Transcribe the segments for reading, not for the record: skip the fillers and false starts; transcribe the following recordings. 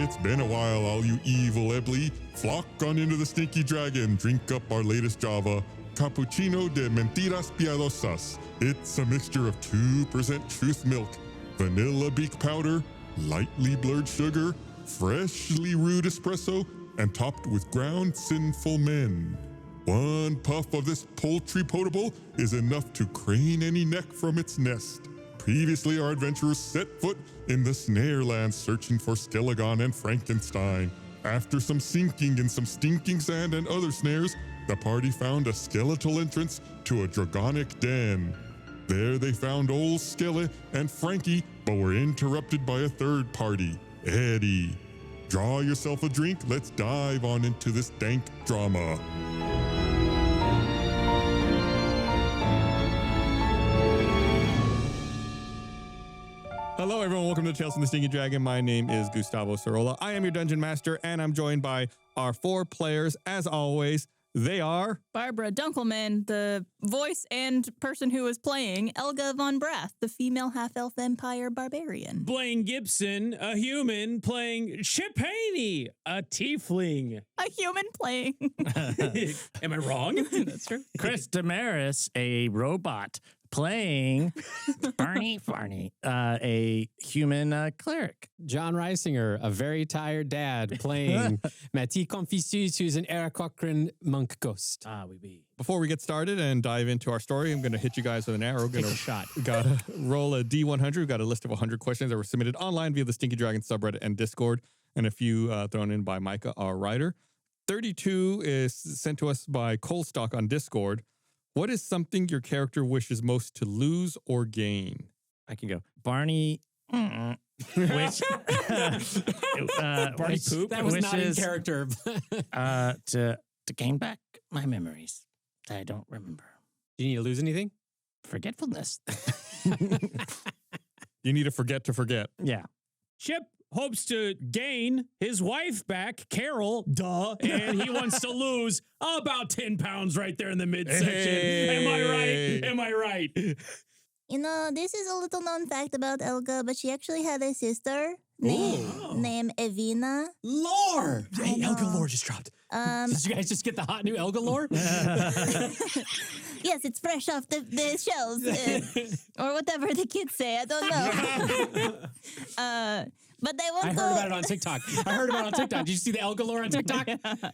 It's been a while, all you evil Ebly. Flock on into the Stinky Dragon. Drink up our latest Java, Cappuccino de Mentiras Piadosas. It's a mixture of 2% truth milk, vanilla beak powder, lightly blurred sugar, freshly brewed espresso, and topped with ground sinful men. One puff of this poultry potable is enough to crane any neck from its nest. Previously, our adventurers set foot in the snare land searching for Skelegon and Frankenstein. After some sinking in some stinking sand and other snares, the party found a skeletal entrance to a dragonic den. There they found old Skelle and Frankie, but were interrupted by a third party, Eddie. Draw yourself a drink, let's dive on into this dank drama. Hello everyone, welcome to Tales from the Stinky Dragon. My name is Gustavo Sorolla. I am your Dungeon Master, and I'm joined by our 4 players. As always, they are... Barbara Dunkelman, the voice and person who was playing Elga von Brath, the female half-elf vampire barbarian. Blaine Gibson, a human, playing Chip Haney, a tiefling. A human playing. Am I wrong? That's true. Chris Damaris, a robot, playing Barney Farney, a human cleric. John Reisinger, a very tired dad, playing Matty Confisus, who's an Eric Cochran monk ghost. We be. Before we get started and dive into our story, I'm going to hit you guys with an arrow. Take a shot. Got to roll a D100. We've got a list of 100 questions that were submitted online via the Stinky Dragon subreddit and Discord, and a few thrown in by Micah, our writer. 32 is sent to us by Coldstock on Discord. What is something your character wishes most to lose or gain? I can go. Barney, which Barney poop. That was not in character. to gain back my memories that I don't remember. Do you need to lose anything? Forgetfulness. You need to forget. Yeah. Chip hopes to gain his wife back, Carol, and he wants to lose about 10 pounds right there in the midsection. Hey. Am I right? You know, this is a little known fact about Elga, but she actually had a sister named Evina. Lore! Hey, Elga lore just dropped. Did you guys just get the hot new Elga lore? Yes, it's fresh off the shelves. Or whatever the kids say, I don't know. But they won't I heard about it on TikTok. Did you see the Elga lore on TikTok? Yeah.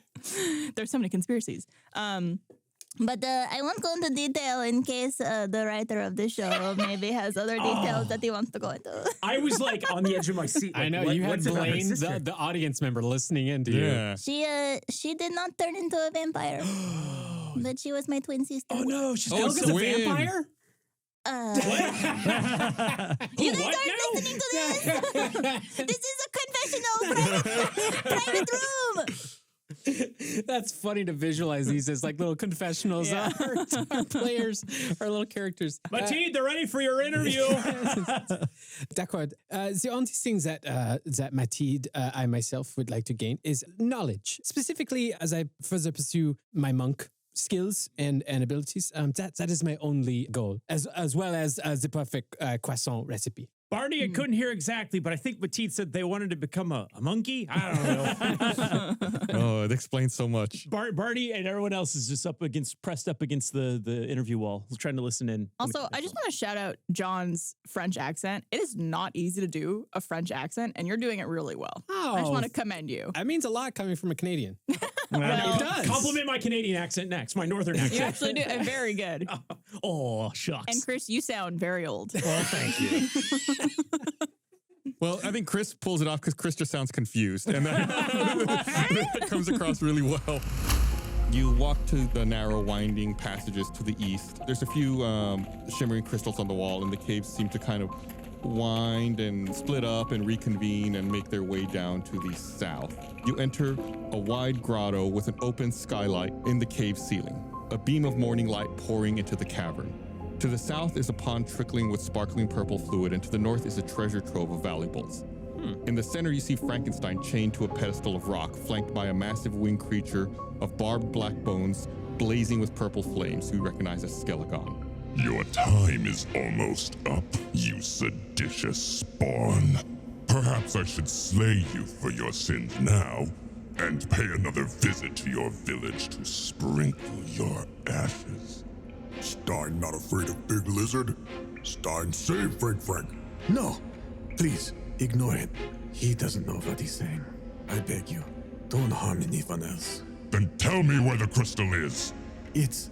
There's so many conspiracies. But I won't go into detail in case the writer of the show maybe has other details that he wants to go into. I was like on the edge of my seat. Like, I know, you had Blaine, the audience member, listening in to you. Yeah. She did not turn into a vampire. But she was my twin sister. Oh no, she's Elga's a twin. vampire? You guys aren't listening to this. This is a confessional private room. That's funny to visualize these as like little confessionals. Yeah. Our players, our little characters. Mathilde, they're ready for your interview. D'accord. The only things that Mathilde, I myself would like to gain is knowledge. Specifically, as I further pursue my monk skills and abilities, that is my only goal, as well as the perfect croissant recipe. Barney, I couldn't hear exactly, but I think Mathilde said they wanted to become a monkey. I don't know. Oh, it explains so much. Barney and everyone else is just pressed up against the interview wall, trying to listen in. Also, I just want to shout out John's French accent. It is not easy to do a French accent, and you're doing it really well. I just want to commend you. That means a lot coming from a Canadian. Well, it does. Compliment my Canadian accent next, my northern accent. You actually do, and very good. Oh, shucks. And Chris, you sound very old. Well, thank you. Well, I think Chris pulls it off because Chris just sounds confused, and that comes across really well. You walk to the narrow, winding passages to the east. There's a few shimmering crystals on the wall, and the caves seem to kind of wind and split up and reconvene and make their way down to the south. You enter a wide grotto with an open skylight in the cave ceiling, a beam of morning light pouring into the cavern. To the south is a pond trickling with sparkling purple fluid, and to the north is a treasure trove of valuables. In the center, you see Frankenstein chained to a pedestal of rock, flanked by a massive winged creature of barbed black bones blazing with purple flames, who you recognize as Skelegon. Your time is almost up, you seditious spawn. Perhaps I should slay you for your sins now, and pay another visit to your village to sprinkle your ashes. Stein not afraid of big lizard? Stein save Frank. No, please, ignore him. He doesn't know what he's saying. I beg you, don't harm anyone else. Then tell me where the crystal is. It's...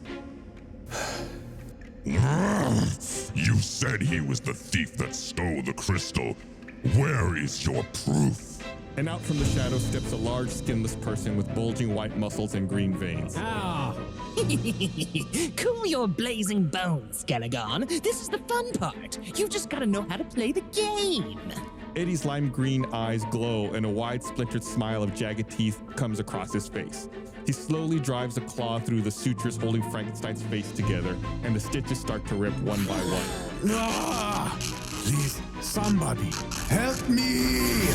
You said he was the thief that stole the crystal. Where is your proof? And out from the shadows steps a large skinless person with bulging white muscles and green veins. Ah, Cool your blazing bones, Skelegon. This is the fun part. You just gotta know how to play the game. Eddie's lime green eyes glow and a wide splintered smile of jagged teeth comes across his face. He slowly drives a claw through the sutures holding Frankenstein's face together, and the stitches start to rip one by one. Ah! Please, somebody, help me!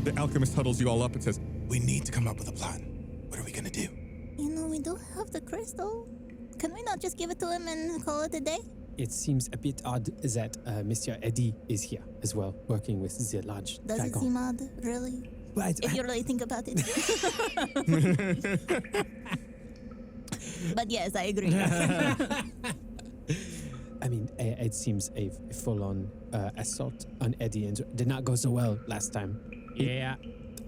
The alchemist huddles you all up and says, We need to come up with a plan. What are we gonna do? You know, we do have the crystal. Can we not just give it to him and call it a day? it seems a bit odd that Mr. Eddie is here as well, working with the large Does it dragon. seem odd, really? But If you really think about it. But yes, I agree. I mean, it seems a full-on assault on Eddie and did not go so well last time. Yeah.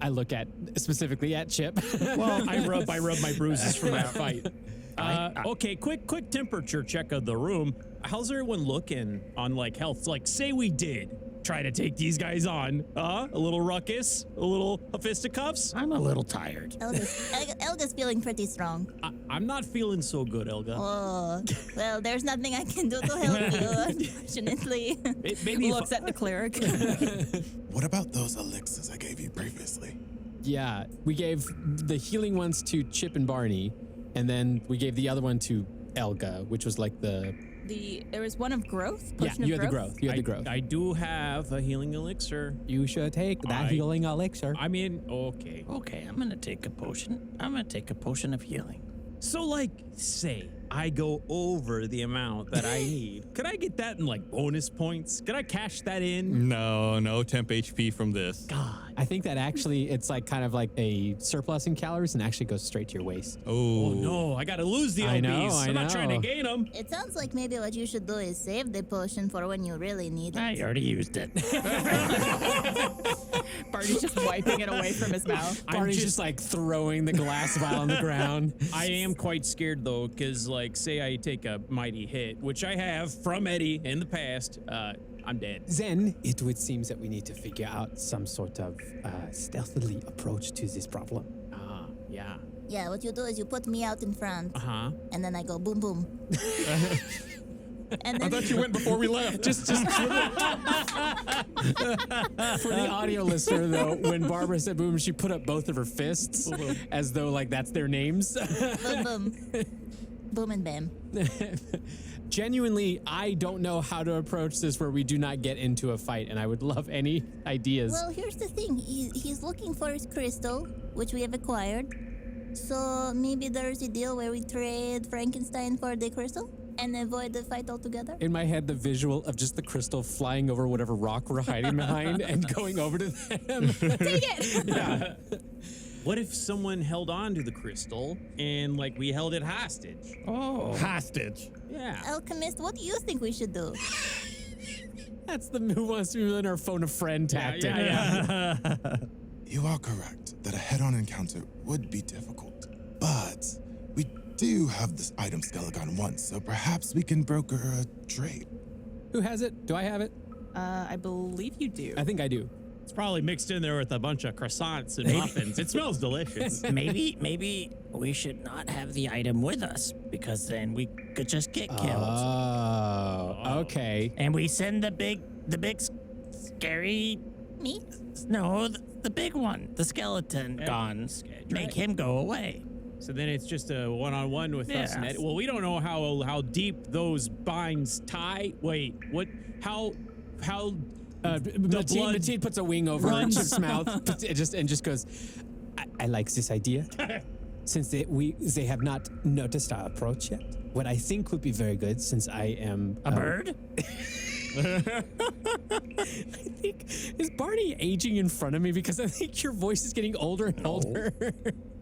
I look at specifically at Chip. Well, I rub my bruises from that fight. Okay, quick temperature check of the room. How's everyone looking on like health? Like, say we did try to take these guys on. A little ruckus, a little fisticuffs. I'm a little tired. Elga's feeling pretty strong. I'm not feeling so good, Elga. Oh, well, there's nothing I can do to help you, unfortunately. Maybe Looks at the cleric. What about those elixirs I gave you previously? Yeah, we gave the healing ones to Chip and Barney, and then we gave the other one to Elga, which was like There was one of growth. yeah, Potion you of had the growth. You had the growth. I do have a healing elixir. You should take that healing elixir. I mean, okay. Okay, I'm gonna take a potion. I'm gonna take a potion of healing. So, like, say I go over the amount that I need. Could I get that in like bonus points? Could I cash that in? No temp HP from this. God. I think that actually it's like kind of like a surplus in calories and actually goes straight to your waist. Oh no, I gotta lose the I LBs. know, I I'm not trying to know. gain them. It sounds like maybe what you should do is save the potion for when you really need it. I already used it. Barney's just wiping it away from his mouth. Barney's just like throwing the glass vial on the ground. I am quite scared though, because like, say I take a mighty hit, which I have from Eddie in the past, I'm dead. Then it would seem that we need to figure out some sort of stealthily approach to this problem. Yeah. Yeah, what you do is you put me out in front, and then I go boom boom. And I then thought you went before we left. Just for the audio listener, though, when Barbara said boom, she put up both of her fists as though like that's their names. boom boom. Boom and bam. Genuinely, I don't know how to approach this where we do not get into a fight, and I would love any ideas. Well, here's the thing. He's looking for his crystal, which we have acquired. So maybe there's a deal where we trade Frankenstein for the crystal and avoid the fight altogether. In my head, the visual of just the crystal flying over whatever rock we're hiding behind and going over to them. Take it. Yeah. What if someone held on to the crystal and like we held it hostage? Oh, hostage. Yeah. Alchemist, what do you think we should do? That's the who wants to be in our phone a friend tactic. Yeah. You are correct that a head-on encounter would be difficult, but we do have this item Skelegon wants, so perhaps we can broker a trade. Who has it? Do I have it? I believe you do. I think I do. It's probably mixed in there with a bunch of croissants and muffins. It smells delicious. Maybe we should not have the item with us because then we could just get killed. Oh, okay. And we send the big scary. Me? No, the big one, the skeleton gone. Make him go away. So then it's just a one-on-one with us and Eddie. Well, we don't know how deep those binds tie. Wait, what? How? Mateen puts a wing over Chip's mouth and just goes, I like this idea. Since they have not noticed our approach yet, what I think would be very good, since I am A bird? I think, is Barney aging in front of me? Because I think your voice is getting older and older.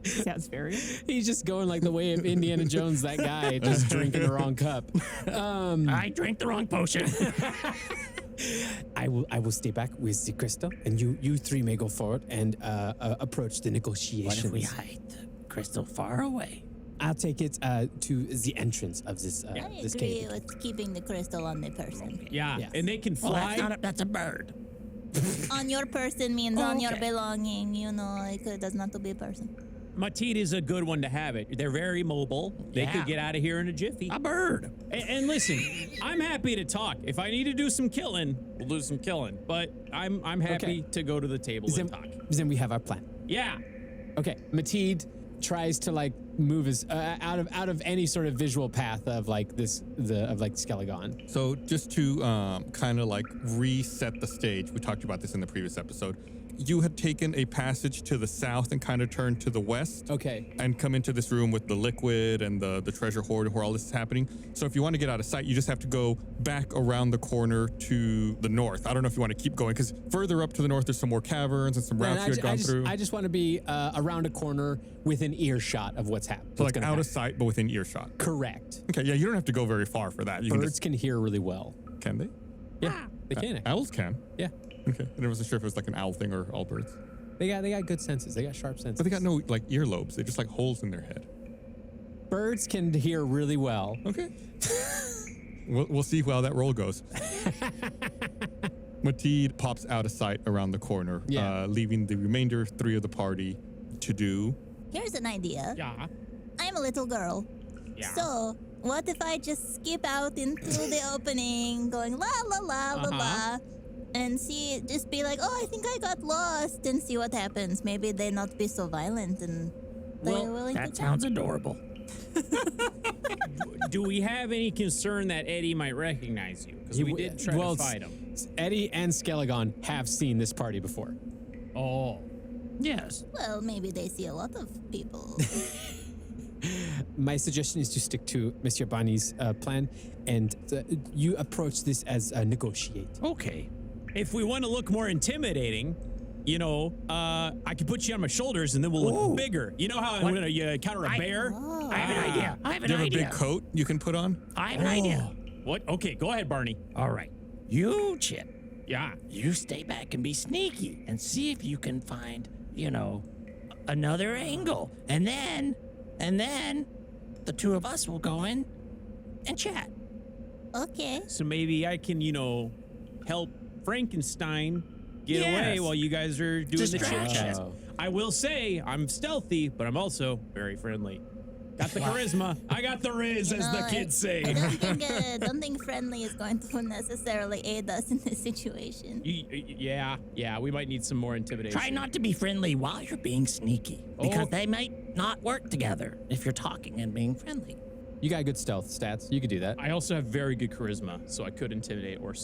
Sounds very. He's just going like the way of Indiana Jones, that guy, just drinking the wrong cup. I drank the wrong potion. I will stay back with the crystal, and you three may go forward and approach the negotiations. What if we hide the crystal far away? I'll take it to the entrance of this I this agree cave. with keeping the crystal on the person. Yeah, Yes. and they can Well, fly. that's a bird. On your person means on your Okay. belonging. You know, it does not to be a person. Matid is a good one to have it. They're very mobile. They Yeah. could get out of here in a jiffy. A bird. And listen, I'm happy to talk. If I need to do some killing, we'll do some killing. But I'm happy Okay. to go to the table Then, and talk. then we have our plan. Yeah. Okay, Mateed tries to like move his out of any sort of visual path of like Skelegon. So just to kind of like reset the stage, we talked about this in the previous episode. You had taken a passage to the south and kind of turned to the west. Okay. And come into this room with the liquid and the treasure hoard where all this is happening. So if you want to get out of sight, you just have to go back around the corner to the north. I don't know if you want to keep going because further up to the north, there's some more caverns and some routes you had gone through. I just want to be around a corner within earshot of what's happening. So like out of sight, but within earshot. Correct. Okay, yeah, you don't have to go very far for that. You Birds can hear really well. Can they? Yeah, they can. Owls can. Yeah. Okay. I wasn't sure if it was like an owl thing or all birds. They got good senses. They got sharp senses. But they got no like earlobes. They're just like holes in their head. Birds can hear really well. Okay. we'll see how that roll goes. Mateed pops out of sight around the corner, leaving the remainder three of the party to do. Here's an idea. Yeah. I'm a little girl. Yeah. So, what if I just skip out into the opening, going la la la la la, and just be like, oh, I think I got lost, and see what happens. Maybe they not be so violent and they're willing to That talk. sounds adorable. Do we have any concern that Eddie might recognize you? Because we did try to fight him. Eddie and Skelegon have seen this party before. Oh. Yes. Well, maybe they see a lot of people. My suggestion is to stick to Monsieur Barney's plan, and you approach this as negotiate. Okay. If we want to look more intimidating, you know, I could put you on my shoulders and then we'll look bigger. You know how when you encounter a bear? I have an idea. I have an Do you have idea. a big coat you can put on? I have an idea. What? Okay, go ahead, Barney. All right. You, Chip. Yeah. You stay back and be sneaky and see if you can find, you know, another angle. And then the two of us will go in and chat. Okay. So maybe I can, you know, help Frankenstein get Yes. away while you guys are doing the Distraction. chit chat. I will say I'm stealthy, but I'm also very friendly. Got the charisma. I got the riz, as the kids say. I don't think friendly is going to necessarily aid us in this situation. Yeah, we might need some more intimidation. Try not to be friendly while you're being sneaky, because they might not work together if you're talking and being friendly. You got good stealth stats. You could do that. I also have very good charisma, so I could intimidate or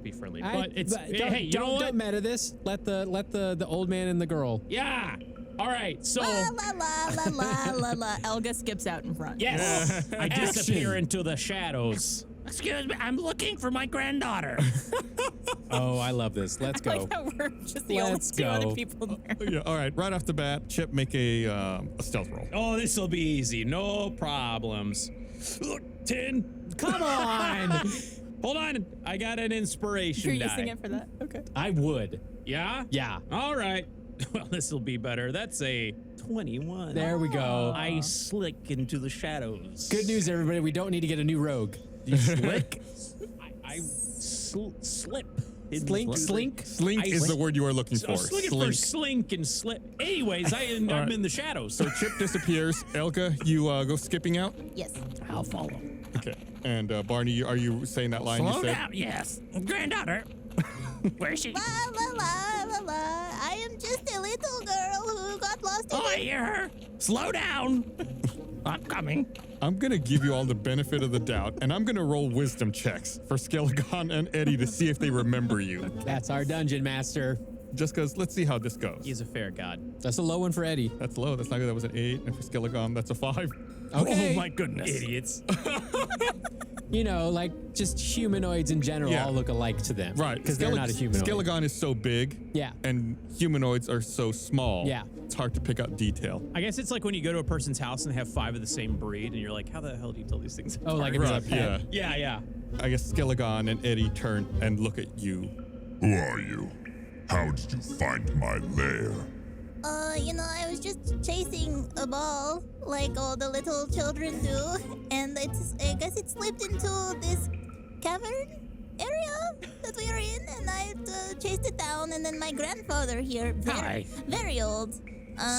be friendly. But it's don't, hey, you know what? don't meta this. Let the old man and the girl. Yeah. All right. So La la la la la la la. Elga skips out in front. yes, I disappear into the shadows. Excuse me, I'm looking for my granddaughter. Oh, I love this. Let's I go. like that we're just the Let's only two other go. people there. Yeah. All right. Right off the bat, Chip, make a stealth roll. Oh, this will be easy. No problems. 10. Come on. Hold on. I got an inspiration You're die. using it for that? Okay. I would. Yeah? Yeah. All right. Well, this will be better. That's a 21. There we go. I slick into the shadows. Good news, everybody. We don't need to get a new rogue. You slick? I slip. Slink? Slink is the word you are looking I for. was looking for slink and slip. Anyways, I'm in the shadows. So Chip disappears. Elga, you go skipping out. Yes. I'll follow. Okay. And Barney, are you saying that line you Slow said? down, yes. Granddaughter. Where is she? La la la la la. I am just a little girl who got lost in Oh, I hear her. Slow down. I'm coming. I'm going to give you all the benefit of the doubt, and I'm going to roll wisdom checks for Skelegon and Eddie to see if they remember you. That's our dungeon master. Just because, let's see how this goes. He's a fair god. That's a low one for Eddie. That's low. That's not good. That was an 8. And for Skelegon, that's a 5. Okay. Oh, my goodness. Idiots. you know, like just humanoids in general all look alike to them. Right. Because they're not a humanoid. Skillegon is so big. Yeah. And humanoids are so small. Yeah. It's hard to pick up detail. I guess it's like when you go to a person's house and they have 5 of the same breed, and you're like, how the hell do you tell these things apart? Oh, like it's a pet. Yeah. Yeah. I guess Skillegon and Eddie turn and look at you. Who are you? How did you find my lair? I was just chasing a ball like all the little children do, and I guess it slipped into this cavern area that we are in, and I chased it down, and then my grandfather here, very old.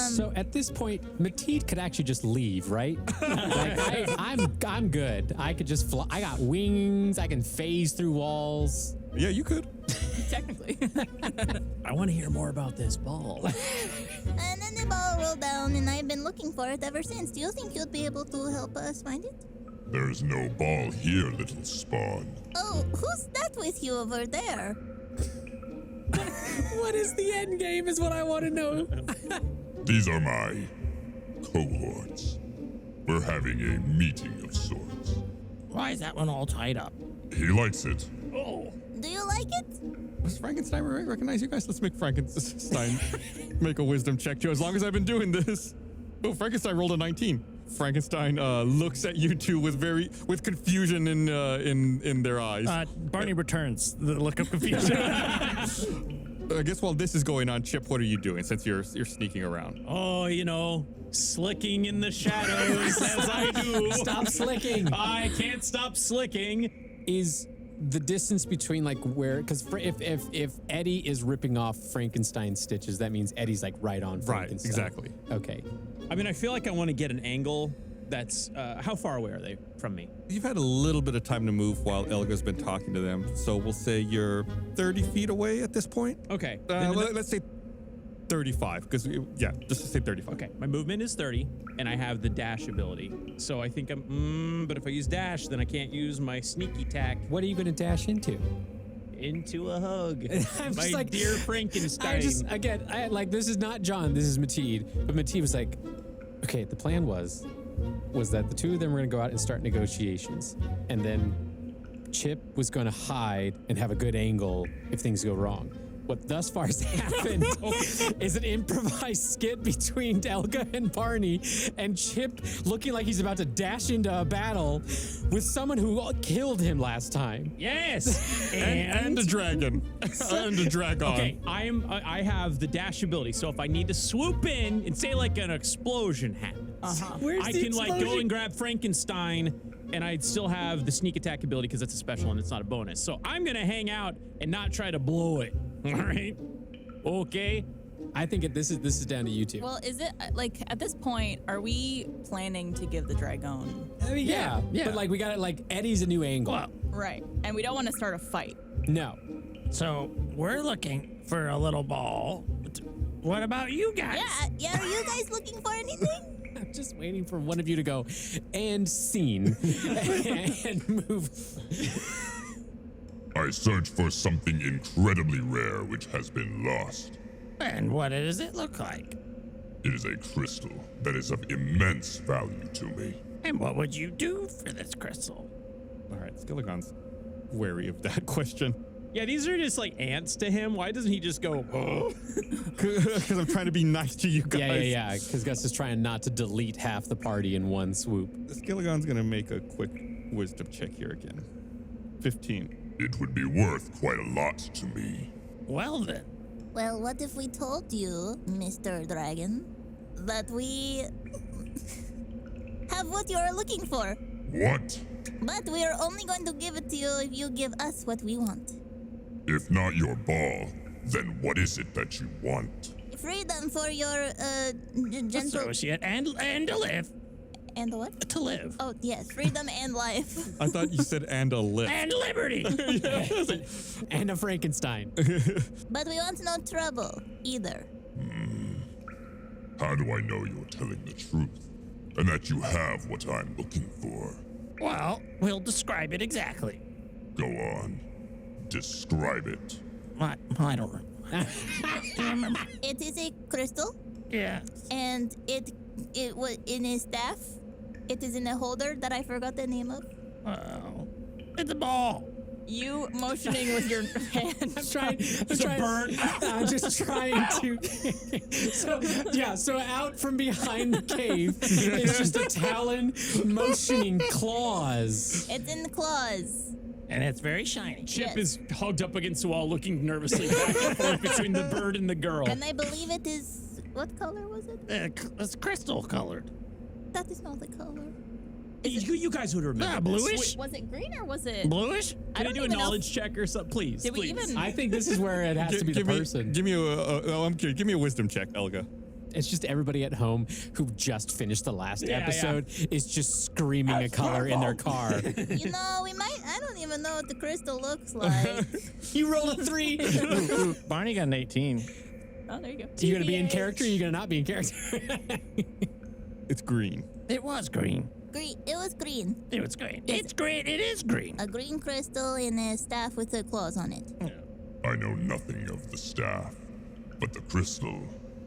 So at this point, Mateed could actually just leave, right? Like I'm good. I could just fly. I got wings. I can phase through walls. Yeah, you could. Technically. I want to hear more about this ball. And then the ball rolled down, and I've been looking for it ever since. Do you think you'd be able to help us find it? There's no ball here, little spawn. Oh, who's that with you over there? What is the end game is what I want to know. These are my cohorts. We're having a meeting of sorts. Why is that one all tied up? He likes it. Do you like it? Does Frankenstein recognize you guys? Let's make Frankenstein make a wisdom check too, as long as I've been doing this. Oh, Frankenstein rolled a 19. Frankenstein looks at you two with confusion in their eyes. Barney returns the look of confusion. I guess while this is going on, Chip, what are you doing since you're sneaking around? Oh, slicking in the shadows as I do. Stop slicking. I can't stop slicking. Is the distance between like where? Because if Eddie is ripping off Frankenstein's stitches, that means Eddie's like right on Frankenstein. Right, exactly. Okay. I mean, I feel like I want to get an angle that's, how far away are they from me? You've had a little bit of time to move while Elga's been talking to them, so we'll say you're 30 feet away at this point. Okay. Let's say 35, because, just to say 35. Okay, my movement is 30, and I have the dash ability. So I think but if I use dash, then I can't use my sneaky tack. What are you going to dash into? Into a hug. I'm my just like, dear Frankenstein. This is not John, this is Mateed. But Mateed was like, okay, the plan was that the two of them were going to go out and start negotiations. And then Chip was going to hide and have a good angle if things go wrong. What thus far has happened is an improvised skit between Elga and Barney, and Chip looking like he's about to dash into a battle with someone who killed him last time. Yes, and a dragon, and a dragon. Okay, I have the dash ability, so if I need to swoop in and say like an explosion happens, I can like go and grab Frankenstein. And I'd still have the sneak attack ability because it's a special and it's not a bonus. So I'm gonna hang out and not try to blow it. All right? Okay. I think this is down to you two. Well, is it like at this point, are we planning to give the Dragonne? I mean, yeah. But like we got it. Like Eddie's a new angle. Well, Right. And we don't want to start a fight. No. so we're looking for a little ball. What about you guys? Yeah, are you guys looking for anything? I'm just waiting for one of you to go and scene and move. I search for something incredibly rare which has been lost. And what does it look like? It is a crystal that is of immense value to me. And what would you do for this crystal? All right, Skillegon's wary of that question. Yeah, these are just like ants to him. Why doesn't he just go, oh? Because I'm trying to be nice to you guys. Yeah. Because Gus is trying not to delete half the party in one swoop. Skillegon's going to make a quick wisdom check here again. 15. It would be worth quite a lot to me. Well then. Well, what if we told you, Mr. Dragon, that we have what you are looking for? What? But we are only going to give it to you if you give us what we want. If not your ball, then what is it that you want? Freedom for your gentle Associate and to live. and what? To live. Oh yes, freedom and life. I thought you said and a lift. And liberty. And a Frankenstein. But we want no trouble either. How do I know you're telling the truth? And that you have what I'm looking for? Well, we'll describe it exactly. Go on. Describe it. I don't remember. It is a crystal, Yeah. and it was in a staff. It is in a holder that I forgot the name of. Well, It's a ball. You motioning with your hand. I'm just trying to. So out from behind the cave is just a talon motioning claws. It's in the claws. And it's very shiny. Chip is hugged up against the wall, looking nervously back and forth between the bird and the girl. And I believe it is. What color was it? It's crystal colored. That is not the color. You guys would remember. Bluish? Was it green or was it? Bluish? Can I do a knowledge check or something? Please, Did we please. even? I think this is where it has to be the person. Give me I'm curious. Give me a wisdom check, Elga. It's just everybody at home who just finished the last episode is just screaming a color in their car. You know, we might. I don't even know what the crystal looks like. You roll a 3. Barney got an 18. Oh, there you go. You gonna be in character? Or you gonna not be in character? It's green. It was green. Green. It was green. It was green. It's green. It is green. A green crystal in a staff with the claws on it. I know nothing of the staff, but the crystal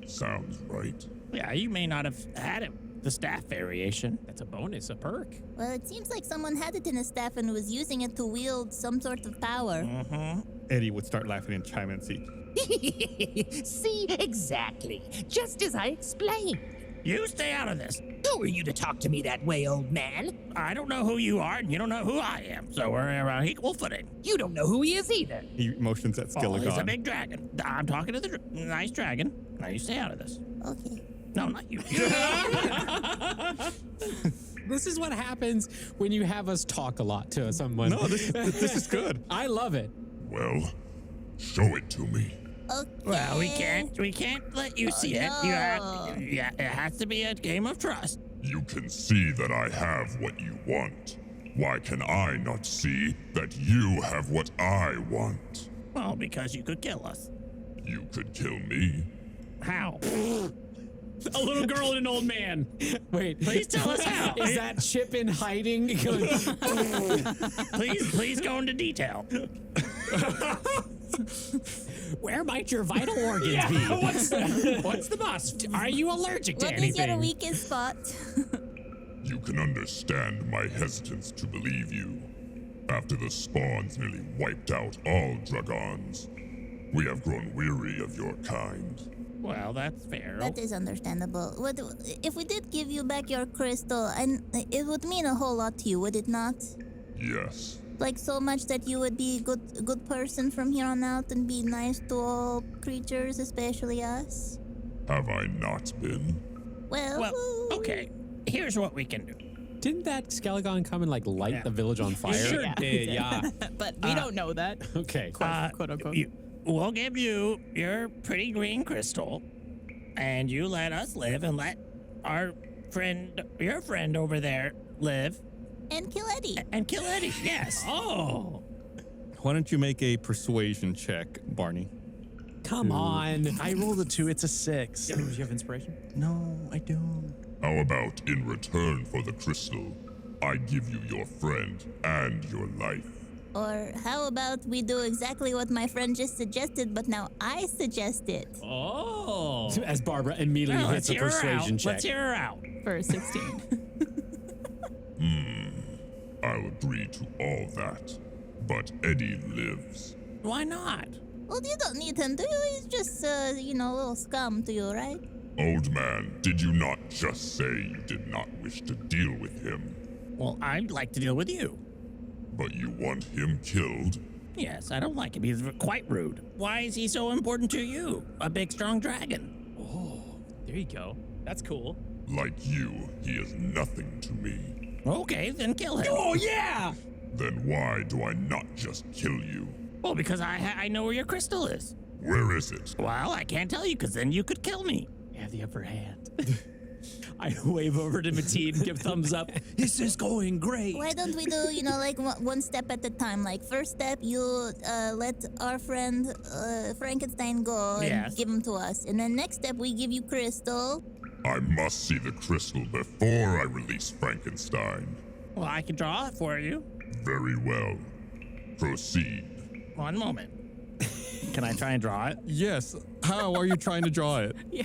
sounds right. Yeah, you may not have had it. The staff variation. That's a bonus, a perk. Well, it seems like someone had it in a staff and was using it to wield some sort of power. Eddie would start laughing and chime in. See, See, exactly. Just as I explained. You stay out of this. Who are you to talk to me that way, old man? I don't know who you are, and you don't know who I am. So we're on equal footing. You don't know who he is either. he motions at Oh, he's a Skillegon. big dragon. I'm talking to the nice dragon. Now you stay out of this. Okay. No, not you. This is what happens when you have us talk a lot to someone. No, this is good. I love it. Well, show it to me. Okay. Well, we can't let you see it. You have, yeah, it has to be a game of trust. You can see that I have what you want. Why can I not see that you have what I want? Well, because you could kill us. You could kill me. How? A little girl and an old man. Wait, Please tell us how. is that Chip in hiding? Please go into detail. Where might your vital organs be? What's the bust? Are you allergic to What is anything? your weakest spot? You can understand my hesitance to believe you. After the spawns nearly wiped out all Dragonnes, we have grown weary of your kind. Well, that's fair. That is understandable. What if we did give you back your crystal, and it would mean a whole lot to you, would it not? Yes. Like so much that you would be a good person from here on out and be nice to all creatures, especially us. Have I not been? Well, okay. Here's what we can do. Didn't that Skelegon come and like light the village on fire? Sure Yeah. did, yeah. But we don't know that. Okay. Quote unquote. We'll give you your pretty green crystal, and you let us live and let your friend over there live. And kill Eddie. And kill Eddie, yes. Oh. Why don't you make a persuasion check, Barney? Come on. I rolled a 2. It's a 6. Do you have inspiration? No, I don't. How about in return for the crystal, I give you your friend and your life? Or how about we do exactly what my friend just suggested, but now I suggest it. Oh. As Barbara immediately Well, hits a persuasion check. Let's hear her out. For 16. I'll agree to all that, but Eddie lives. Why not? Well, you don't need him, do you? He's just, a little scum to you, right? Old man, did you not just say you did not wish to deal with him? Well, I'd like to deal with you. But you want him killed? Yes, I don't like him. He's quite rude. Why is he so important to you? A big, strong dragon. Oh, there you go. That's cool. Like you, he is nothing to me. Okay, then kill him. Oh, yeah. Then why do I not just kill you? Well, because I know where your crystal is. Where is it? Well, I can't tell you, because then you could kill me. You have the upper hand. I wave over to Mateed and give thumbs up. This is going great. Why don't we do, like one step at a time? Like, first step, you let our friend Frankenstein go and give him to us. And then next step, we give you crystal. I must see the crystal before I release Frankenstein. Well, I can draw it for you. Very well. Proceed. One moment. Can I try and draw it? Yes. How are you trying to draw it? Yeah.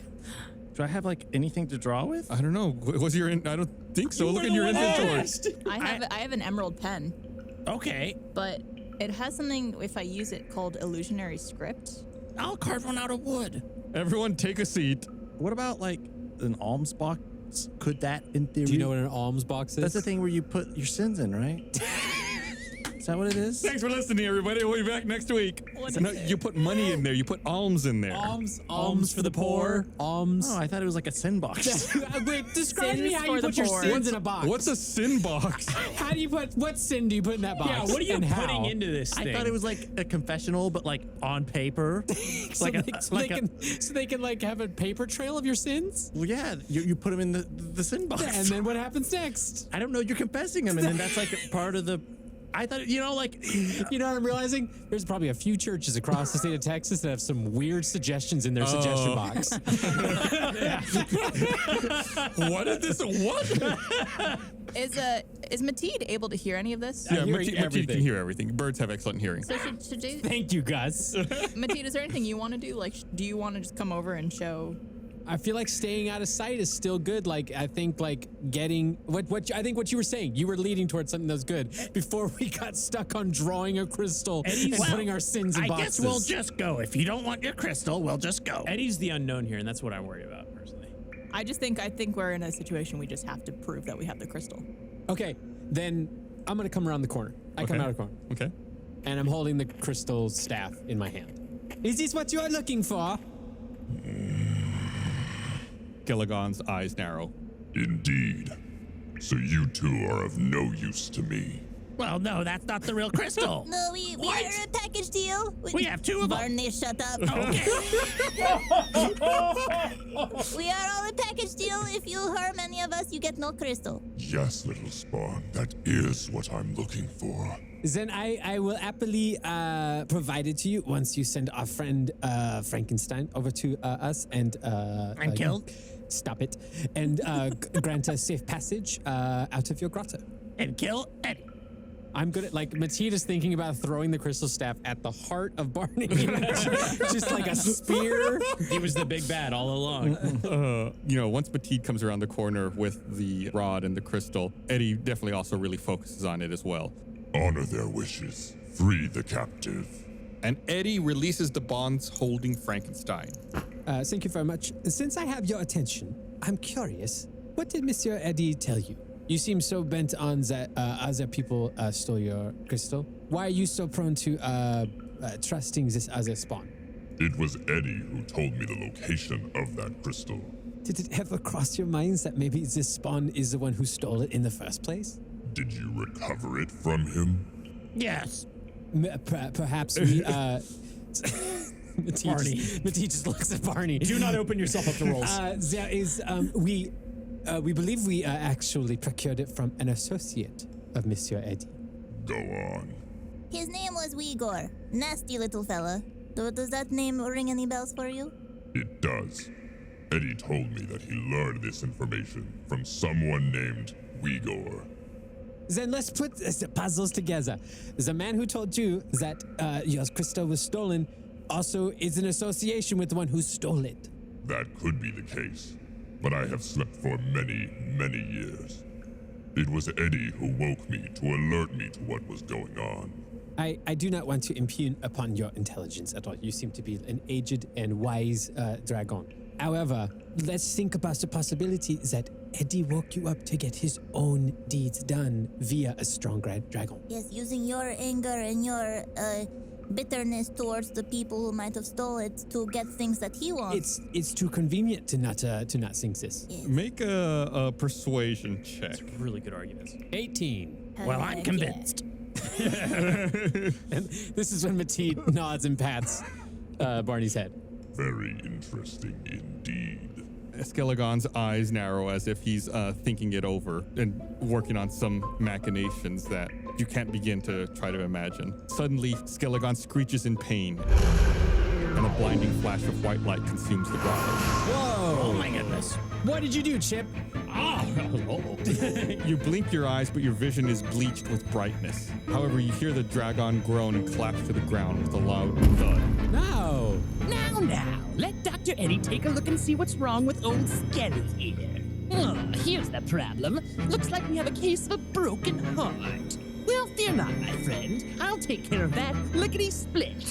Do I have like anything to draw with? I don't know. Was your I don't think so. Look in your inventory. I have an emerald pen. Okay, but it has something, if I use it, called illusionary script. I'll carve one out of wood. Everyone take a seat. What about like an alms box? Could that, in theory? Do you know what an alms box is? That's the thing where you put your sins in, right? Is that what it is? Thanks for listening, everybody. We'll be back next week. No, you put money in there. You put alms in there. Alms for the poor. Alms. Oh, I thought it was like a sin box. Wait, describe to me Sins how for you the put your poor. sins in a box. What's a sin box? How do you put, what sin do you put in that box? Yeah, what are you and putting how? into this thing? I thought it was like a confessional, but like on paper. So, they can like have a paper trail of your sins? Well, yeah, you put them in the sin box. And then what happens next? I don't know. You're confessing them, and then that's like part of the. I thought, like. You know what I'm realizing? There's probably a few churches across the state of Texas that have some weird suggestions in their suggestion box. What is this? What? Is Mateed able to hear any of this? Yeah, hearing Mateed everything. can hear everything. Birds have excellent hearing. So should they, Thank you, Gus. Mateed, is there anything you want to do? Like, do you want to just come over and show? I feel like staying out of sight is still good. Like, I think like getting I think what you were saying, you were leading towards something that was good before we got stuck on drawing a crystal and putting our sins in I boxes. guess we'll just go. If you don't want your crystal, we'll just go. Eddie's the unknown here, and that's what I'm worried about personally. I think we're in a situation we just have to prove that we have the crystal. Okay, then I'm gonna come around the corner. I come out of the corner. Okay. And I'm holding the crystal staff in my hand. Is this what you are looking for? Skillegon's eyes narrow. Indeed. So you two are of no use to me. Well, no, that's not the real crystal. No, we are a package deal. We have two of them. Barney, shut up. Okay. We are all a package deal. If you harm any of us, you get no crystal. Yes, little spawn, that is what I'm looking for. Then I will happily provide it to you once you send our friend Frankenstein over to us and kill. Stop it. And grant a safe passage out of your grotto. And kill Eddie. I'm good at, like, Mateed thinking about throwing the crystal staff at the heart of Barney. Just like a spear. He was the big bad all along. Once Mateed comes around the corner with the rod and the crystal, Eddie definitely also really focuses on it as well. Honor their wishes. Free the captive. And Eddie releases the bonds holding Frankenstein. Thank you very much. Since I have your attention, I'm curious. What did Monsieur Eddie tell you? You seem so bent on that other people stole your crystal. Why are you so prone to trusting this other spawn? It was Eddie who told me the location of that crystal. Did it ever cross your minds that maybe this spawn is the one who stole it in the first place? Did you recover it from him? Yes. Perhaps we... Barney. Mateed just looks at Barney. Do not open yourself up to rolls. There is... we believe we actually procured it from an associate of Monsieur Eddie. Go on. His name was Uyghur. Nasty little fella. Does that name ring any bells for you? It does. Eddie told me that he learned this information from someone named Uyghur. Then let's put the puzzles together. The man who told you that your crystal was stolen also is in association with the one who stole it. That could be the case, but I have slept for many, many years. It was Eddie who woke me to alert me to what was going on. I do not want to impugn upon your intelligence at all. You seem to be an aged and wise Dragonne. However, let's think about the possibility that Eddie woke you up to get his own deeds done via a strong dragon. Yes, using your anger and your bitterness towards the people who might have stole it to get things that he wants. It's too convenient to not think this. Yes. Make a persuasion check. Really good arguments. 18. Well, I'm convinced. And this is when Mateed nods and pats Barney's head. Very interesting indeed. Skelegon's eyes narrow as if he's thinking it over and working on some machinations that you can't begin to try to imagine. Suddenly, Skelegon screeches in pain, and a blinding flash of white light consumes the grotto. Whoa! Oh my goodness. What did you do, Chip? You blink your eyes, but your vision is bleached with brightness. However, you hear the Dragonne groan and collapse to the ground with a loud thud. No! Now, let Dr. Eddie take a look and see what's wrong with old Skelly here. Oh, here's the problem. Looks like we have a case of a broken heart. Well, fear not, my friend. I'll take care of that lickety-split.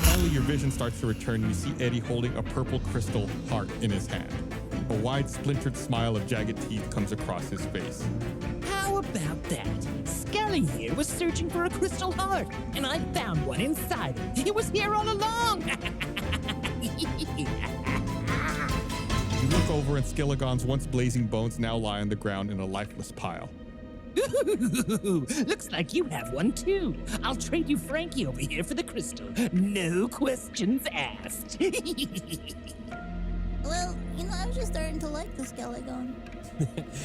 Finally, your vision starts to return. You see Eddie holding a purple crystal heart in his hand. A wide, splintered smile of jagged teeth comes across his face. How about that? Skelly here was searching for a crystal heart, and I found one inside it. It was here all along. You look over and Skillegon's once blazing bones now lie on the ground in a lifeless pile. Ooh, looks like you have one too. I'll trade you Frankie over here for the crystal. No questions asked. Well, I was just starting to like the Skelegon.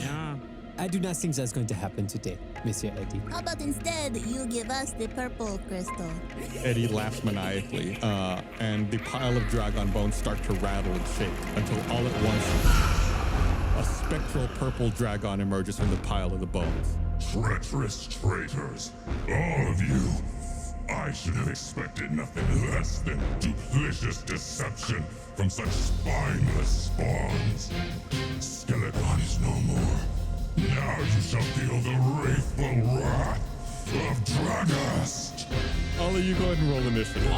Yeah. I do not think that's going to happen today, Monsieur Eddie. How about instead you give us the purple crystal? Eddie laughs maniacally, and the pile of Dragonne bones start to rattle and shake until all at once a spectral purple Dragonne emerges from the pile of the bones. Treacherous traitors, all of you. I should have expected nothing less than duplicitous deception from such spineless spawns. Skelegon is no more. Now you shall feel the wrathful wrath of Dragast. All of you go ahead and roll initiative.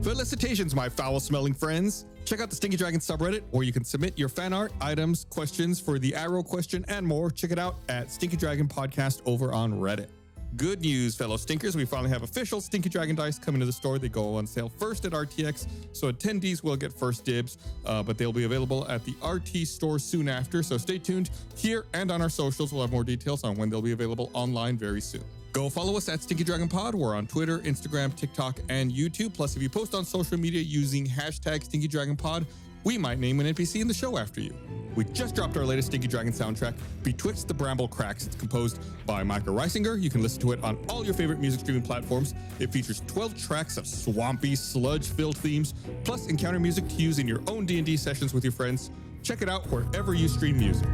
Felicitations, my foul-smelling friends. Check out the Stinky Dragon subreddit, where you can submit your fan art, items, questions for the Arrow question, and more. Check it out at Stinky Dragon Podcast over on Reddit. Good news, fellow stinkers. We finally have official Stinky Dragon dice coming to the store. They go on sale first at RTX, so attendees will get first dibs, but they'll be available at the RT store soon after. So stay tuned here and on our socials. We'll have more details on when they'll be available online very soon. Go follow us at Stinky Dragon Pod. We're on Twitter, Instagram, TikTok, and YouTube. Plus, if you post on social media using hashtag Stinky Dragon Pod, we might name an NPC in the show after you. We just dropped our latest Stinky Dragon soundtrack, Betwixt the Bramble Cracks. It's composed by Micah Reisinger. You can listen to it on all your favorite music streaming platforms. It features 12 tracks of swampy, sludge-filled themes, plus encounter music to use in your own D&D sessions with your friends. Check it out wherever you stream music.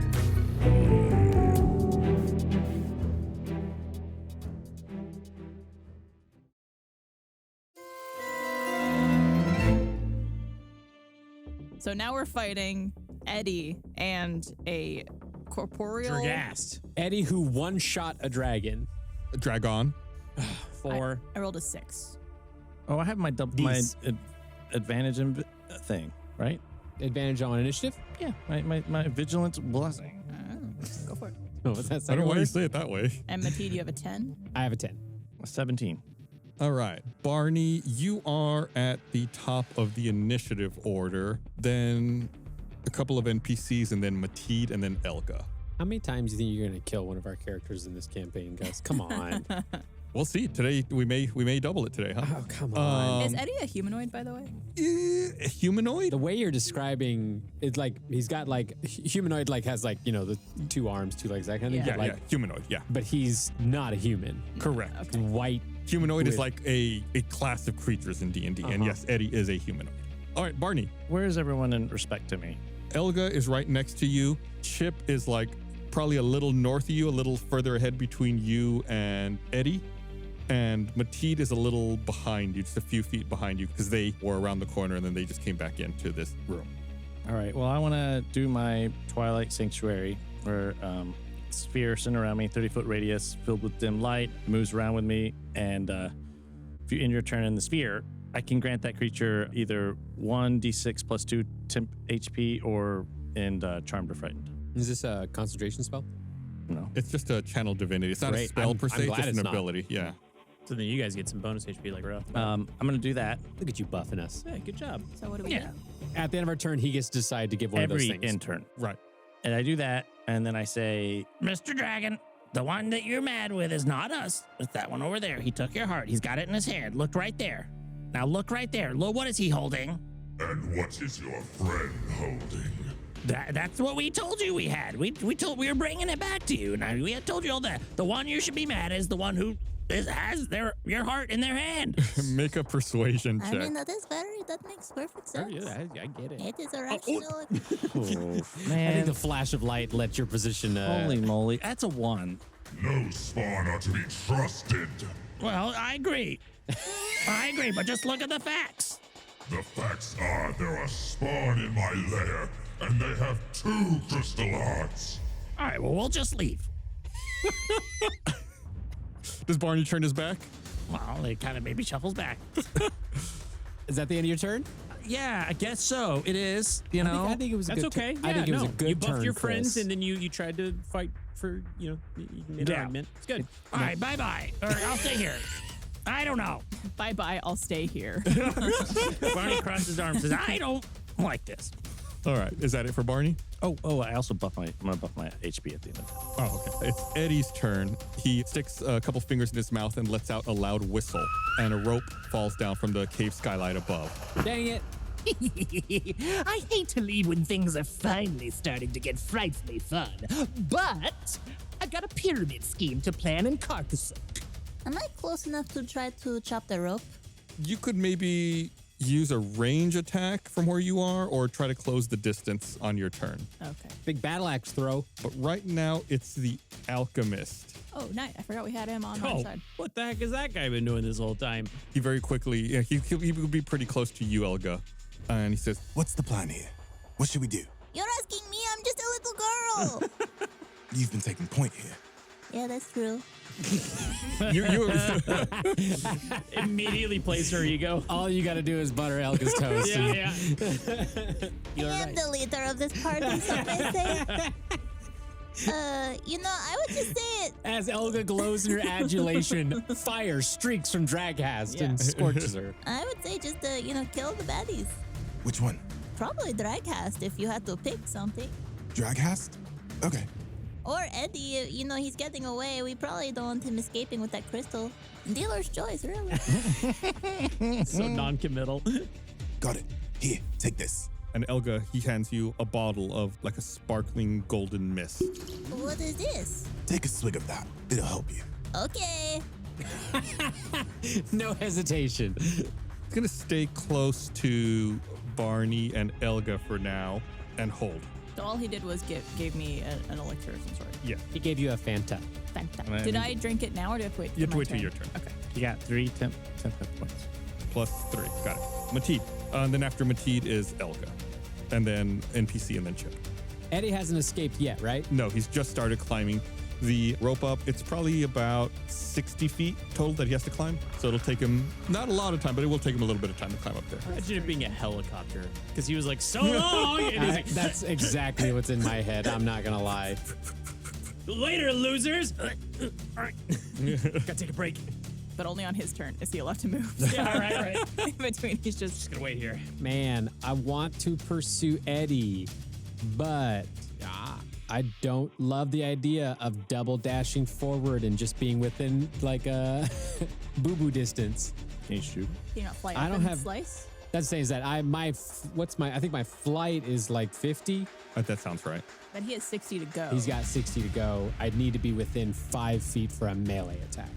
So now we're fighting Eddie and a corporeal. Dragast. Eddie who one-shot a dragon. Dragonne. 4. I rolled a 6. Oh, I have my advantage and thing, right? Advantage on initiative? Yeah, my vigilance blessing. Oh, go for it. Oh, what's that I second don't know why you word? say it that way. And Mateed, you have a 10? I have a 10. 17. All right, Barney, you are at the top of the initiative order, then a couple of NPCs, and then Mateed, and then Elga. How many times do you think you're going to kill one of our characters in this campaign, guys? Come on. We'll see. Today, we may double it today, huh? Oh, come on. Is Eddie a humanoid, by the way? Humanoid? The way you're describing it's like he's got like humanoid, like has like, the 2 arms, 2 legs, that kind of thing. Yeah, But, like, humanoid, yeah. But he's not a human. Correct. Okay. White. Humanoid is With- like a class of creatures in D&D, and yes, Eddie is a humanoid. All right, Barney. Where is everyone in respect to me? Elga is right next to you. Chip is like probably a little north of you, a little further ahead between you and Eddie. And Mateed is a little behind you, just a few feet behind you, because they were around the corner and then they just came back into this room. All right, well, I want to do my Twilight Sanctuary, where sphere centered around me, 30-foot radius, filled with dim light, moves around with me, and if you end your turn in the sphere, I can grant that creature either 1d6 plus 2 temp HP or Charmed or Frightened. Is this a concentration spell? No. It's just a channel divinity. It's not a Great. spell I'm per se, glad just it's an not. ability. Yeah. So then you guys get some bonus HP like Ruff. I'm going to do that. Look at you buffing us. Yeah, good job. So what do we Yeah. do? At the end of our turn, he gets to decide to give one of those Every things. intern. Right. And I do that, and then I say, Mr. Dragon, the one that you're mad with is not us. It's that one over there. He took your heart. He's got it in his hand. Look right there. Now look right there. Look, what is he holding? And what is your friend holding? That's what we told you we had. We were bringing it back to you. Now we had told you all that. The one you should be mad is the one who has your heart in their hand. Make a persuasion I check. mean, that makes perfect sense. I get it. It is a rational. oh, I man. think the flash of light let your position. Holy moly. That's a 1. No spawn are to be trusted. Well, I agree. I agree, but just look at the facts. The facts are there are spawn in my lair, and they have 2 crystal hearts. All right, well, we'll just leave. Does Barney turn his back? Well, it kind of maybe shuffles back. Is that the end of your turn? Yeah, I guess so. It is, you know. I think it was a That's good okay. turn. I think it was a good You buffed turn, your friends, Chris. and then you tried to fight for, you made an argument. It's good. All right, bye-bye. Or I'll stay here. I don't know. Bye-bye, I'll stay here. Barney crosses his arms and says, I don't like this. All right. Is that it for Barney? Oh, I also I'm gonna buff my HP at the end of it. Oh, okay. It's Eddie's turn. He sticks a couple fingers in his mouth and lets out a loud whistle, and a rope falls down from the cave skylight above. Dang it. I hate to leave when things are finally starting to get frightfully fun, but I've got a pyramid scheme to plan in Carcassonne. Am I close enough to try to chop the rope? You could maybe use a range attack from where you are, or try to close the distance on your turn. Okay. Big battle axe throw. But right now, it's the alchemist. Oh, nice. I forgot we had him on our Oh, side. what the heck has that guy been doing this whole time? He very quickly, he would be pretty close to you, Elga. And he says, What's the plan here? What should we do? You're asking me, I'm just a little girl. You've been taking point here. Yeah, that's true. you Immediately plays her ego. All you got to do is butter Elga's toast. Yeah. I am the leader of this party, some may say. I would just say it. As Elga glows in her adulation, fire streaks from Dragcast and scorches her. I would say just, kill the baddies. Which one? Probably Dragcast if you had to pick something. Draghast? Okay. Or Eddie, he's getting away. We probably don't want him escaping with that crystal. Dealer's choice, really. So non-committal. Got it. Here, take this. And Elga, he hands you a bottle of like a sparkling golden mist. What is this? Take a swig of that. It'll help you. Okay. No hesitation. It's gonna stay close to Barney and Elga for now and hold. So all he did was gave me an elixir of some sort. Yeah. He gave you a Fanta. Fanta. Did I drink it now or do I have to wait? You have to my wait till turn? your turn. Okay. You got 3 temp hit points. Plus 3. Got it. Mateed. And then after Mateed is Elga. And then NPC and then Chip. Eddie hasn't escaped yet, right? No, he's just started climbing the rope up. It's probably about 60 feet total that he has to climb. So it'll take him not a lot of time, but it will take him a little bit of time to climb up there. Imagine it being a helicopter. Because he was like, so long! And he's like, That's exactly what's in my head. I'm not going to lie. later, losers! All right. Gotta take a break. But only on his turn is he allowed to move. Yeah, right. In between, he's just Gonna wait here. Man, I want to pursue Eddie, but I don't love the idea of double dashing forward and just being within like a boo-boo distance. Can you shoot? you know, fly I up don't and have- slice. That's saying is that I think my flight is like 50. That sounds right. Then he has 60 to go. He's got 60 to go. I'd need to be within 5 feet for a melee attack.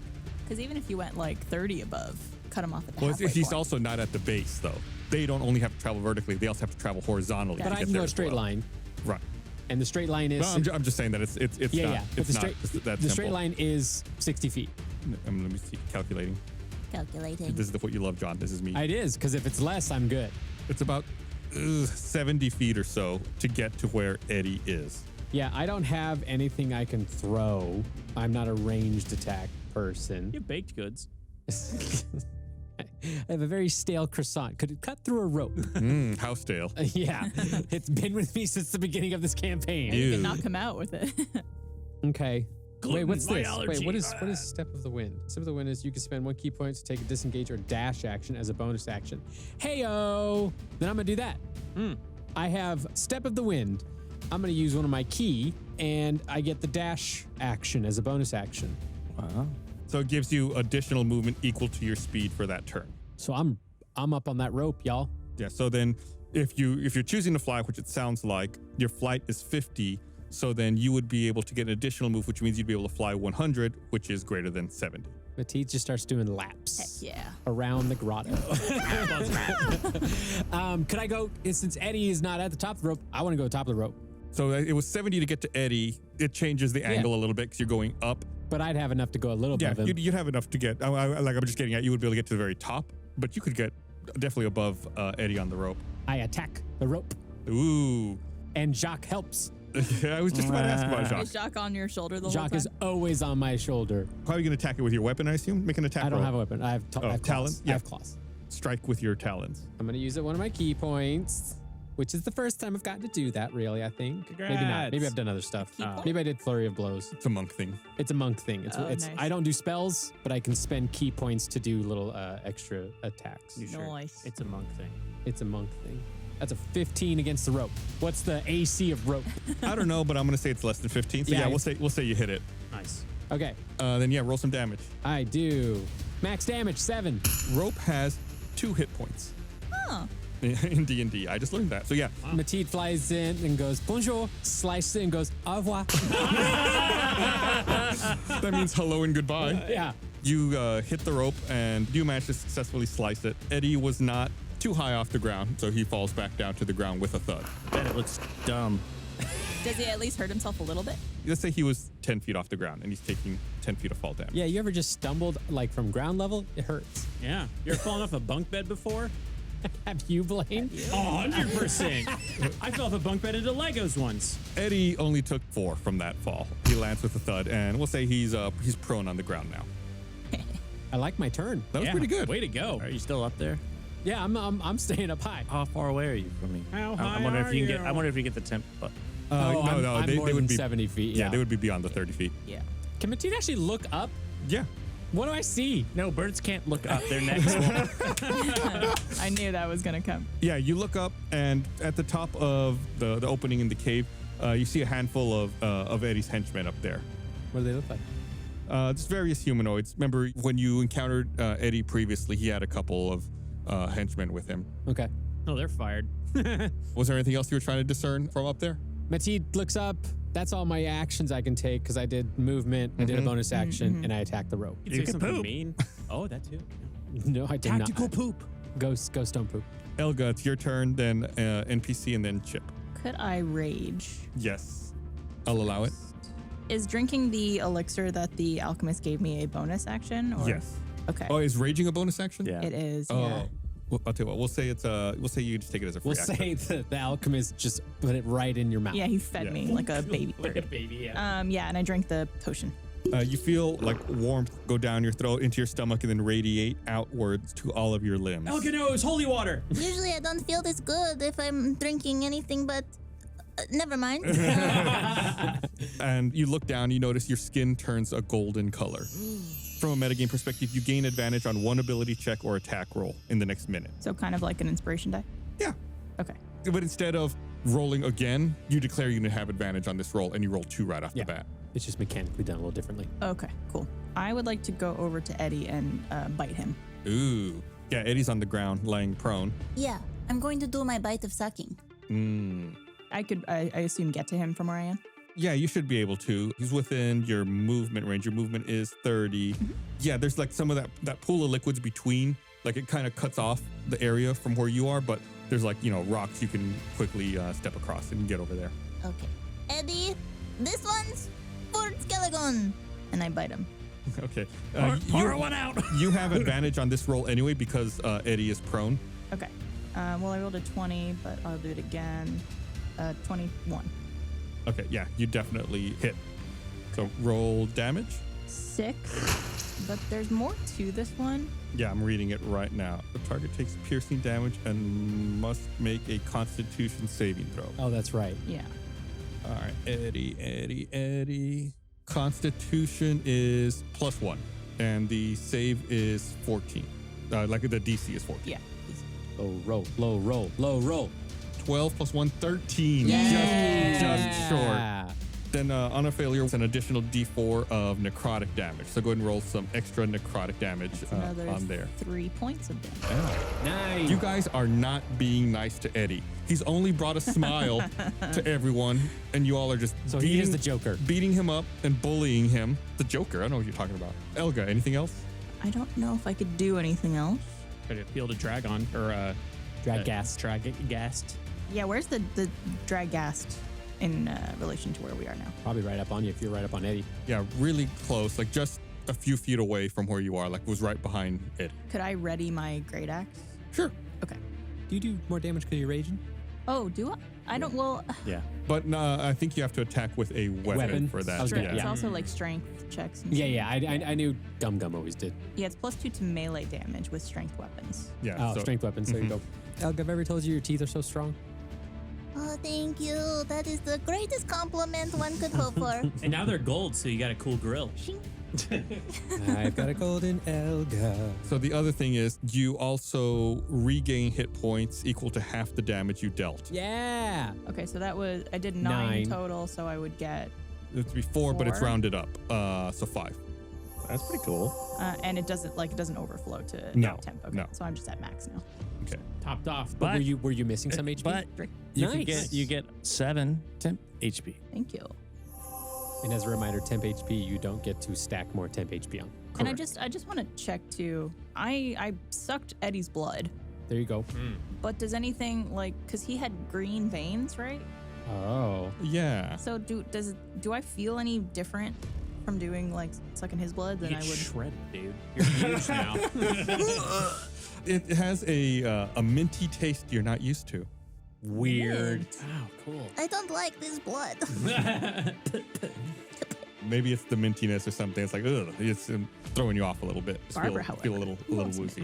Because even if you went like 30 above, cut him off at the Well, halfway he's point. also not at the base, though. They don't only have to travel vertically, they also have to travel horizontally. But to I get can there go as straight well. line, Right. and the straight line is No, I'm just saying that it's yeah, not, yeah. But it's not that the straight simple. line is 60 feet. Let me see, calculating. Calculating. This is what you love, John. This is me. It is, because if it's less, I'm good. It's about 70 feet or so to get to where Eddie is. Yeah, I don't have anything I can throw. I'm not a ranged attack person. You have baked goods. I have a very stale croissant. Could it cut through a rope? How stale. Yeah, it's been with me since the beginning of this campaign. And you can knock him out with it. Okay. Wait, what's my this? allergy. Wait, what is Step of the Wind? Step of the Wind is you can spend 1 key point to take a disengage or dash action as a bonus action. Heyo! Then I'm gonna do that. I have Step of the Wind. I'm gonna use one of my key, and I get the dash action as a bonus action. Wow. So it gives you additional movement equal to your speed for that turn. So I'm up on that rope, y'all. Yeah, so then if you're choosing to fly, which it sounds like, your flight is 50, so then you would be able to get an additional move, which means you'd be able to fly 100, which is greater than 70. Matisse just starts doing laps. Heck yeah. Around the grotto. Could I go, since Eddie is not at the top of the rope, I want to go top of the rope. So it was 70 to get to Eddie. It changes the angle a little bit because you're going up. But I'd have enough to go a little Yeah, above him. you'd have enough to get, I'm just getting at, you would be able to get to the very top, but you could get definitely above Eddie on the rope. I attack the rope, Ooh. and Jacques helps. I was just about to ask about Is Jacques. Jacques on your shoulder the whole Jacques time? is always on my shoulder. How are you going to attack it with your weapon, I assume? Make an attack I don't roll. have a weapon. I have, I have talon? claws. Yeah. I have claws. Strike with your talons. I'm going to use it one of my key points, which is the first time I've gotten to do that, really, I think. Maybe not. Congrats. Maybe I've done other stuff. Maybe I did Flurry of Blows. It's a monk thing. It's a monk thing. Nice. I don't do spells, but I can spend key points to do little extra attacks. You sure? Nice. It's a monk thing. It's a monk thing. That's a 15 against the rope. What's the AC of rope? I don't know, but I'm going to say it's less than 15. So Yeah, yeah, we'll say you hit it. Nice. Okay, Then yeah, roll some damage. I do. Max damage, 7. Rope has 2 hit points. Oh. In D&D. I just learned that. So yeah. Mateed flies in and goes, bonjour, slices it and goes, au revoir. That means hello and goodbye. Yeah. You hit the rope and you manage to successfully slice it. Eddie was not too high off the ground, so he falls back down to the ground with a thud. Bet it looks dumb. Does he at least hurt himself a little bit? Let's say he was 10 feet off the ground and he's taking 10 feet of fall damage. Yeah, you ever just stumbled like from ground level? It hurts. Yeah. You ever fallen off a bunk bed before? Have you, Blaine? 100%. I fell off a bunk bed into Legos once. Eddie only took 4 from that fall. He lands with a thud, and we'll say he's prone on the ground now. I like my turn. That was pretty good. Way to go. Are you still up there? Yeah, I'm staying up high. How far away are you from me? How high I'm wondering if you can are get. you? I wonder if you get the temp. I'm they more would than be 70 feet. Yeah, they would be beyond the 30 feet. Yeah. Can Mateed actually look up? Yeah. What do I see? No, birds can't look up. Their necks won't. I knew that was going to come. Yeah, you look up, and at the top of the opening in the cave, you see a handful of Eddie's henchmen up there. What do they look like? Just various humanoids. Remember when you encountered Eddie previously, he had a couple of henchmen with him. Okay. Oh, they're fired. Was there anything else you were trying to discern from up there? Mateed looks up. That's all my actions I can take because I did movement, I did a bonus action, and I attacked the rope. You say something mean. Oh, that too. No, I did Tactical not. poop. Go stone poop. Elga, it's your turn, then NPC, and then Chip. Could I rage? Yes. I'll allow it. Is drinking the elixir that the alchemist gave me a bonus action? Or? Yes. Okay. Oh, is raging a bonus action? Yeah. It is. Oh. Yeah. Well, I'll tell you what. We'll say you just take it as a free We'll action. say the alchemist just put it right in your mouth. Yeah, he fed me like a baby. Like a baby, yeah. Yeah, and I drank the potion. You feel like warmth go down your throat into your stomach and then radiate outwards to all of your limbs. Elganos, holy water. Usually I don't feel this good if I'm drinking anything, but never mind. And you look down, you notice your skin turns a golden color. From a metagame perspective, you gain advantage on one ability check or attack roll in the next minute. So kind of like an inspiration die? Yeah. Okay. But instead of rolling again, you declare you have advantage on this roll and you roll 2 right off the bat. It's just mechanically done a little differently. Okay, cool. I would like to go over to Eddie and bite him. Ooh. Yeah, Eddie's on the ground, laying prone. Yeah, I'm going to do my bite of sucking. I could, I assume, get to him from where I am. Yeah, you should be able to. He's within your movement range. Your movement is 30. Yeah, there's like some of that pool of liquids between. Like it kind of cuts off the area from where you are, but there's like, rocks you can quickly step across and get over there. Okay. Eddie, this one's for Skelegon. And I bite him. Okay. Pour one out. You have advantage on this roll anyway because Eddie is prone. Okay. Well, I rolled a 20, but I'll do it again. 21. Okay, yeah, you definitely hit. So roll damage. 6. But there's more to this one. Yeah, I'm reading it right now. The target takes piercing damage and must make a Constitution saving throw. Oh, that's right. Yeah. All right, Eddie. Constitution is +1, and the save is 14. Like the DC is 14. Yeah. Low roll. 12 plus 1, 13. Just short. Then on a failure, it's an additional D4 of necrotic damage. So go ahead and roll some extra necrotic damage Another on there. 3 points of damage. Nice. You guys are not being nice to Eddie. He's only brought a smile to everyone, and you all are just So he is the Joker. beating him up and bullying him. The Joker, I don't know what you're talking about. Elga, anything else? I don't know if I could do anything else. Could appeal to Dragonne or Dragast. Dragast. Yeah, where's the Dragast in relation to where we are now? Probably right up on you if you're right up on Eddie. Yeah, really close, like just a few feet away from where you are, like was right behind Eddie. Could I ready my great axe? Sure. Okay. Do you do more damage because you're raging? Oh, do I? I don't. Well, Yeah. But I think you have to attack with a weapon for that. I was gonna- it's yeah. also like strength checks. And Yeah, I knew Gum Gum always did. Yeah, it's +2 to melee damage with strength weapons. Yeah. Oh, so- strength weapons. There you go. Elga, have I ever told you your teeth are so strong? Oh, thank you. That is the greatest compliment one could hope for. And now they're gold, so you got a cool grill. I've got a golden Elga. So the other thing is you also regain hit points equal to half the damage you dealt. Yeah. Okay, so that was I did 9 9. total, so I would get, It's be 4, but it's 4. rounded up. So 5. That's pretty cool. and it doesn't overflow to No, temp. Okay, no. so I'm just at max now. Okay. Topped off. But were you missing some HP? But you get 7 temp HP. Thank you. And as a reminder, temp HP, you don't get to stack more temp HP on. And I just want to check too. I sucked Eddie's blood, There you go. but does anything because he had green veins, right? Oh. Yeah. So do I feel any different from doing sucking his blood than You I get would? shredded, dude. You're huge now. It has a minty taste you're not used to. Weird. Oh, cool. I don't like this blood. Maybe it's the mintiness or something. It's like, ugh, it's throwing you off a little bit. Just Barbara, feel a little woozy.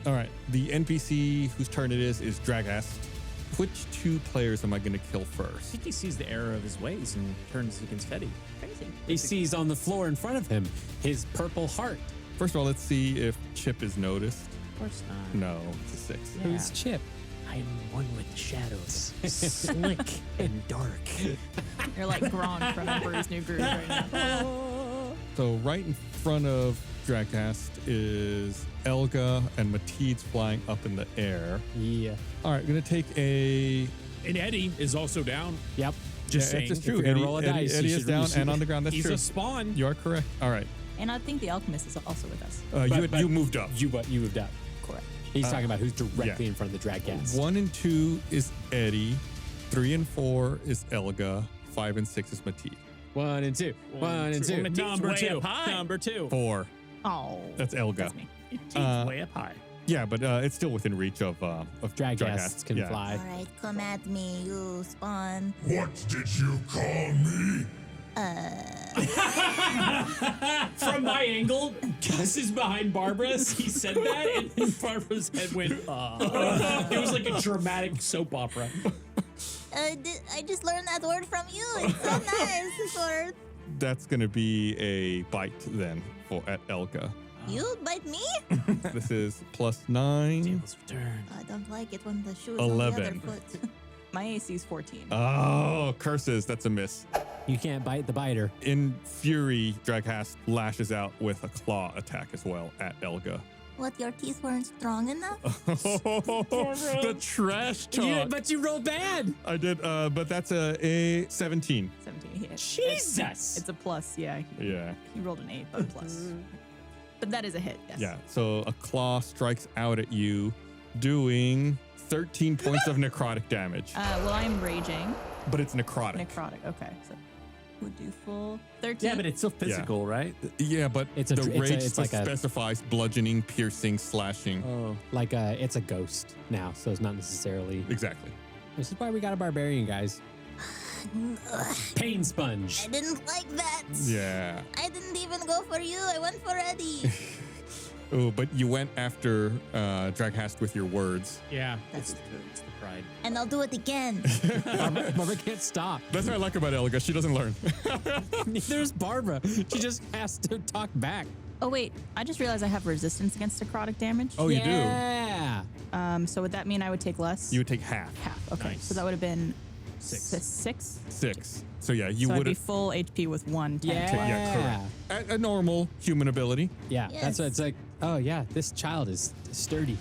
All right. The NPC whose turn it is Dragast. Which 2 players am I going to kill I first? think he sees the error of his ways and turns against Eddie. Crazy. He sees on the floor in front of him his purple heart. First of all, let's see if Chip is noticed. Of course not. No, it's a 6. Who's Chip? I'm one with the shadows, slick and dark. You're like Gronk from Emperor's New Groove right now. So right in front of Dragast is Elga and Mateed's flying up in the air. Yeah. All right, going to take a... And Eddie is also down. Yep. Just yeah, saying. it's true. you're gonna Eddie, roll a Eddie, dice, you Eddie is should- down you should- and on the ground. That's He's true. a spawn. You are correct. All right. And I think the alchemist is also with us. You moved up. You moved up. Correct. He's talking about who's directly yeah. in front of the Dragast. 1 and 2 is Eddie. 3 and 4 is Elga. 5 and 6 is Mateed. 1 and 2. 1 and 2. Number way 2. up high. Number 2. 4. Oh, That's Elga. that's me. It's way up high. Yeah, but it's still within reach of Dragasts can yeah. fly. All right, come at me, you spawn. What did you call me? From my angle, Gus is behind Barbara's. He said that, and then Barbara's head went, It was like a dramatic soap opera. I just learned that word from you. It's so nice. This word. That's going to be a bite then at Elga. You bite me? This is +9. Tables return. I don't like it when the shoe is 11. on the other foot. My AC is 14. Oh, curses. That's a miss. You can't bite the biter. In fury, Dragast lashes out with a claw attack as well at Elga. What, your teeth weren't strong enough? The trash talk. But you rolled bad. I did, but that's a 17. 17 hit. Jesus. It's a plus, yeah. Yeah. He rolled an 8, but a plus. But that is a hit, yes. Yeah. So a claw strikes out at you, doing 13 points of necrotic damage. Well, I'm raging. But it's necrotic. Necrotic, okay. So would do full 13. Yeah, but it's still physical, right? Yeah, but It's a the dr- it's a- rage it's like a- specifies bludgeoning, piercing, slashing. Oh. Like it's a ghost now, so it's not necessarily. Exactly. This is why we got a barbarian, guys. Pain sponge. I didn't like that. Yeah. I didn't even go for you. I went for Eddie. Oh, but you went after Dragast with your words. Yeah. That's It's the pride. And I'll do it again. Barbara can't stop. That's what I like about Elga. She doesn't learn. Neither Barbara. She just has to talk back. Oh, wait. I just realized I have resistance against necrotic damage. Oh, you Yeah. So would that mean I would take less? do? You would take half. Half. Okay. Nice. So that would have been 6. 6? 6. So yeah, you So I'd would be have full HP with 1 10. Yeah. Yeah, correct. A normal human ability. Yeah. Yes. That's what it's like. Oh yeah, this child is sturdy.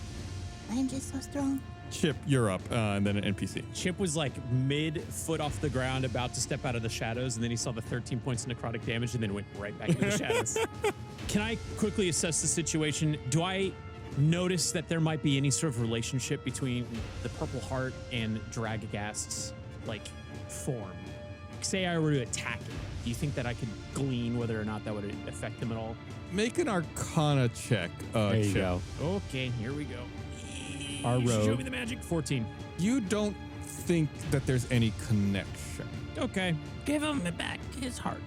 I'm just so strong. Chip, you're up, and then an NPC. Chip was like mid-foot off the ground, about to step out of the shadows, and then he saw the 13 points of necrotic damage and then went right back into the shadows. Can I quickly assess the situation? Do I notice that there might be any sort of relationship between the Purple Heart and Dragagast's, like, form? say I were to attack it, do you think that I could glean whether or not that would affect him at all? Make an Arcana check. There you Chip. go. Okay, here we go. Our Show rogue. me the magic. 14. You don't think that there's any connection. Okay. Give him back his heart.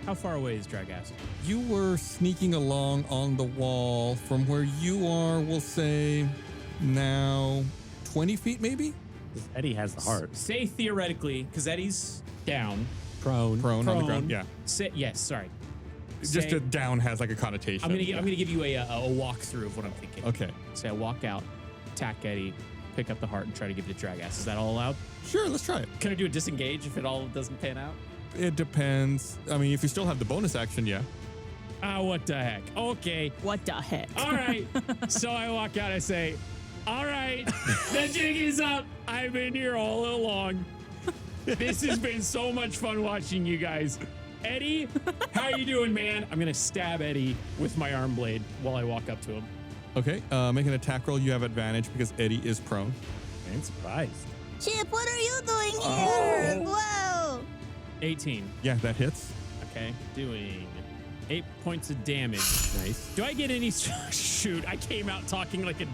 How far away is Dragast? You were sneaking along on the wall from where you are, we'll say, now 20 feet maybe? Eddie has the heart. Say theoretically, because Eddie's down. Prone. Prone on the ground, yeah. Yes, sorry. Just Say- a down has like a connotation. I'm gonna give you a walkthrough of what I'm thinking. Okay. Say I walk out, attack Eddie, pick up the heart, and try to give it to Dragast. Is that all allowed? Sure, let's try it. Can I do a disengage if it all doesn't pan out? It depends. I mean, if you still have the bonus action, yeah. What the heck? Okay. What the heck? All right. So I walk out. I say, "All right, the jig is up. I've been here all along. This has been so much fun watching you guys. Eddie, how you doing, man?" I'm gonna stab Eddie with my arm blade while I walk up to him. Okay, make an attack roll. You have advantage because Eddie is prone. I'm surprised. Chip, what are you doing here? Whoa. 18. Yeah, that hits. Okay, doing 8 points of damage. Nice. Do I get any? Shoot, I came out talking like a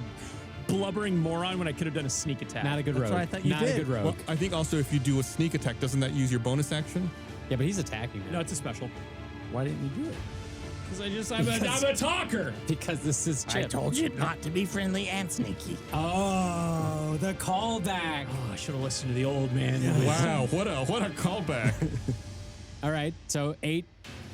blubbering moron when I could have done a sneak attack. Not a good rogue. what I thought you Not a did. good rogue. Well, I think also if you do a sneak attack, doesn't that use your bonus action? Yeah, but he's attacking now. No, it's a special. Why didn't you do it? Because I'm a talker. Because this is I Chip. told you not to be friendly and sneaky. Oh, the callback. Oh, I should have listened to the old man. Wow, what a callback. All right, so 8.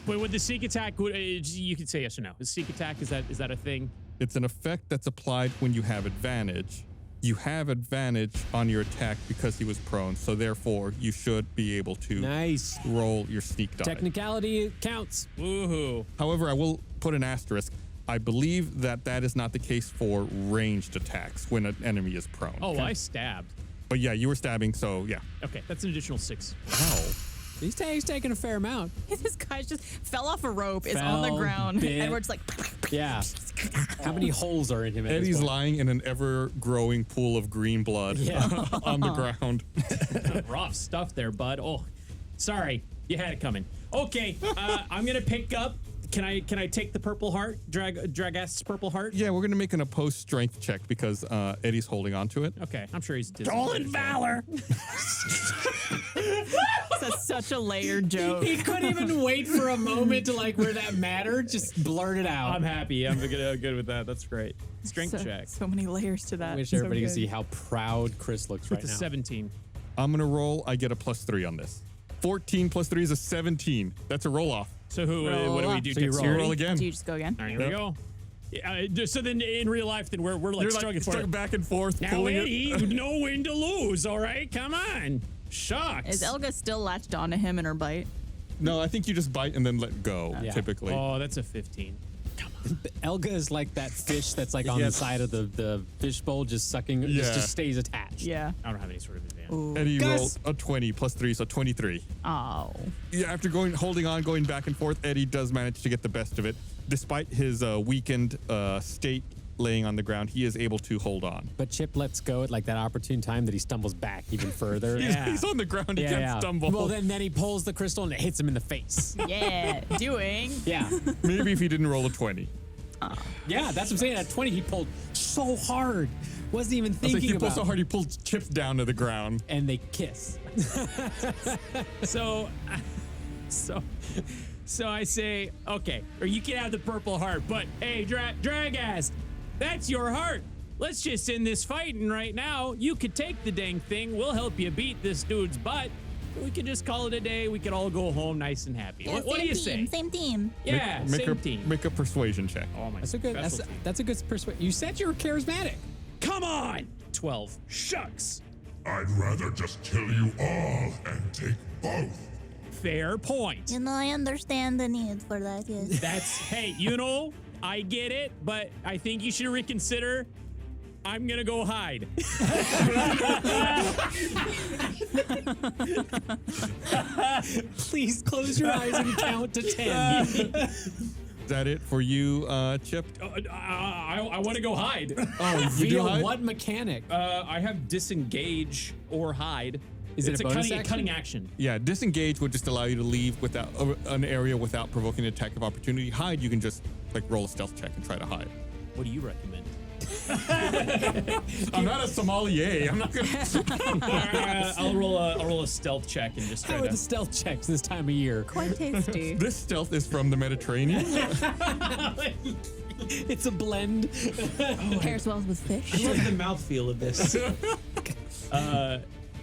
But with the sneak attack, you could say yes or no. The sneak attack, is that a thing? It's an effect that's applied when you have advantage. You have advantage on your attack because he was prone, so therefore you should be able to Nice. roll your sneak die. Technicality counts. Woohoo. However, I will put an asterisk. I believe that is not the case for ranged attacks when an enemy is prone. Oh, I stabbed. But yeah, you were stabbing, so yeah. Okay, that's an additional 6. Wow. He's taking a fair amount. This guy just fell off a rope, is on the Fell, ground, bit. and we're just like, Yeah. How many holes are in him? At this Eddie's point? lying in an ever-growing pool of green blood on the ground. Rough stuff there, bud. Oh, sorry. You had it coming. Okay, I'm going to pick up. Can I take the purple heart? Dragast's purple heart? Yeah, we're going to make an opposed strength check because Eddie's holding on to it. Okay, I'm sure he's Stolen valor. that's such a layered joke. He couldn't even wait for a moment to like where that mattered. Just blurt it out. I'm happy. I'm good with that. That's great. Strength check. So many layers to that. I wish So everybody could good. see how proud Chris looks right With a now. 17. I'm going to roll. I get a +3 on this. 14 plus 3 is a 17. That's a roll-off. So what do we do? So you roll. You roll again. Do you just go again? All right, here we go. So then in real life, then we're like You're struggling for stuck it. back and forth, Now, pulling Eddie, it. know when to lose, all right? Come on. Shucks. Is Elga still latched onto him in her bite? No, I think you just bite and then let go, Yeah. typically. Oh, that's a 15. Elga is like that fish that's like on the Yes. side of the fish bowl, just sucking, Yeah. just stays attached. Yeah. I don't have any sort of advantage. Eddie Gus! rolled a 20 plus 3, so 23. Oh. Yeah, after holding on, going back and forth, Eddie does manage to get the best of it. Despite his weakened state laying on the ground, he is able to hold on. But Chip lets go at like that opportune time that he stumbles back even further. He's on the ground, he can't stumble. Well, then he pulls the crystal and it hits him in the face. Yeah. Doing. Yeah. Maybe if he didn't roll a 20. Yeah, that's what I'm saying. At 20, he pulled so hard. Wasn't even I was like, thinking he about pulled so hard, he pulled Chips down to the ground. And they kiss. So I say, okay, or you can have the purple heart, but hey, Dragass, that's your heart. Let's just end this fighting right now. You could take the dang thing. We'll help you beat this dude's butt. We could just call it a day. We could all go home nice and happy. Yeah, What do you same team, say? Same team. Yeah, same team. Make a persuasion check. Oh my That's a good. specialty. That's a good persuasion. You said you were charismatic. Come on. 12. Shucks. I'd rather just kill you all and take both. Fair point. You know, I understand the need for that, yes. That's, hey, I get it, but I think you should reconsider. I'm gonna go hide. Please close your eyes and count to 10. Is that it for you, Chip? I want to go hide. Oh, you do Via hide? what mechanic? I have disengage or hide. Is it a bonus action? cunning action. Yeah, disengage would just allow you to leave without an area without provoking an attack of opportunity. Hide, you can just like roll a stealth check and try to hide. What do you recommend? I'm not a sommelier. I'm not gonna. I'll roll a stealth check and just try How are to. the stealth checks this time of year? Quite tasty. This stealth is from the Mediterranean. It's a blend. Pairs well with fish. I love the mouthfeel of this.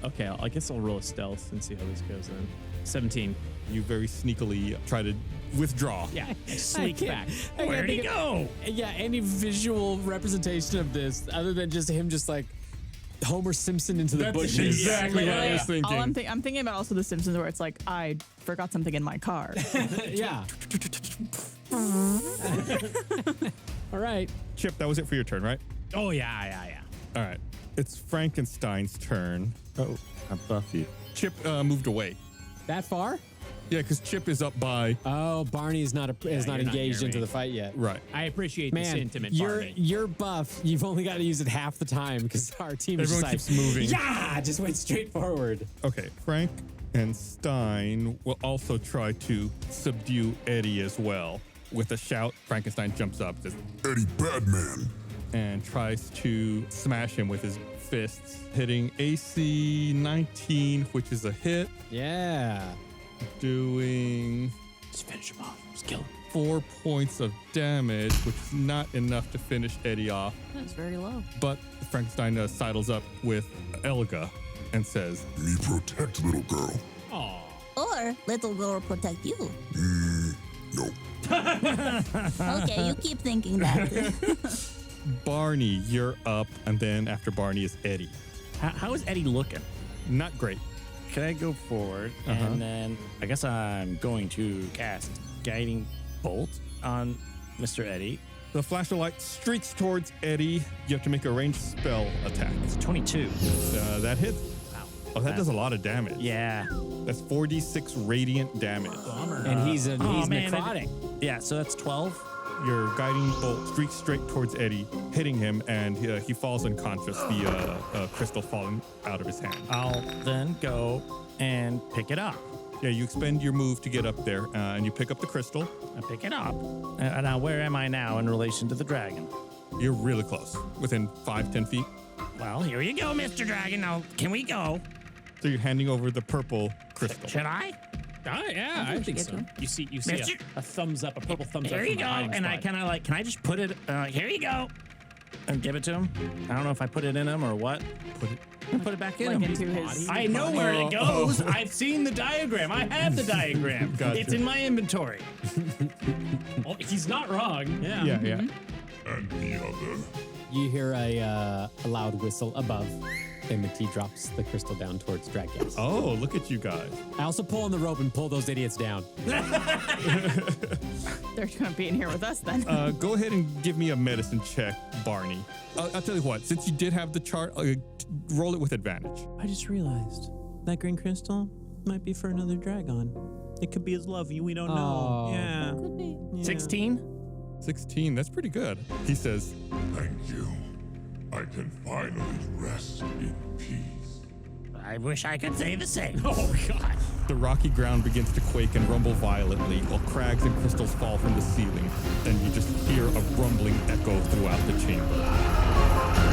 Okay, I guess I'll roll a stealth and see how this goes then. 17. You very sneakily try to withdraw. Yeah, I sneak back. Where'd he go? Yeah, any visual representation of this other than just him just like Homer Simpson into the That's bushes. exactly what I was thinking. I'm thinking about also The Simpsons where it's like, I forgot something in my car. Yeah. All right. Chip, that was it for your turn, right? Oh, yeah. All right. It's Frankenstein's turn. Oh, I buff you. Chip moved away. That far? Yeah, because Chip is up by. Oh, Barney is not you're not engaged near into me. the fight yet. Right. I appreciate the Man, sentiment, Barney. you're buff. You've only got to use it half the time because our team is Everyone just keeps like, moving. Yeah, just went straight forward. Okay, Frank and Stein will also try to subdue Eddie as well. With a shout, Frankenstein jumps up, says, Eddie Badman. and tries to smash him with his fists, hitting AC 19, which is a hit, Yeah. doing Just finish him off. Just kill him. 4 points of damage, which is not enough to finish Eddie off. That's very low. But Frankenstein sidles up with Elga and says, Me protect little girl. Aw. Or little girl protect you. No. Okay, you keep thinking that. Barney, you're up. And then after Barney is Eddie. How is Eddie looking? Not great. Can I go forward and then I guess I'm going to cast Guiding Bolt on Mr. Eddie. The flash of light streaks towards Eddie. You have to make a ranged spell attack. It's 22. That hits. Wow. Oh, that does a lot of damage. Yeah. That's 46 radiant damage. And he's man, necrotic. Yeah, so that's 12. Your guiding bolt streaks straight towards Eddie, hitting him, and he falls unconscious, the crystal falling out of his hand. I'll then go and pick it up. Yeah, you expend your move to get up there, and you pick up the crystal. I pick it up. Now, where am I now in relation to the dragon? You're really close, within 5-10 feet. Well, here you go, Mr. Dragon. Now, can we go? So you're handing over the purple crystal. Should I? Yeah, I think so. You see Mister- a thumbs up, a purple thumbs up. Here you from go. the hiding And I spot. kind of like, can I just put it, here you go. And give it to him. I don't know if I put it in him or what. Put it back in Like him. into his. I know where it goes. I've seen the diagram. I have the diagram. Gotcha. It's in my inventory. Oh, he's not wrong. Yeah. Yeah. And the other. You hear a loud whistle above, and McT drops the crystal down towards Draggas. Oh, look at you guys. I also pull on the rope and pull those idiots down. They're going to be in here with us then. Go ahead and give me a medicine check, Barney. I'll tell you what, since you did have the chart, roll it with advantage. I just realized that green crystal might be for another Dragonne. It could be his love. We don't know. Oh. Yeah. Could be. Yeah. 16? 16, that's pretty good. He says, Thank you. I can finally rest in peace. I wish I could say the same. Oh, God. the rocky ground begins to quake and rumble violently while crags and crystals fall from the ceiling, and you just hear a rumbling echo throughout the chamber.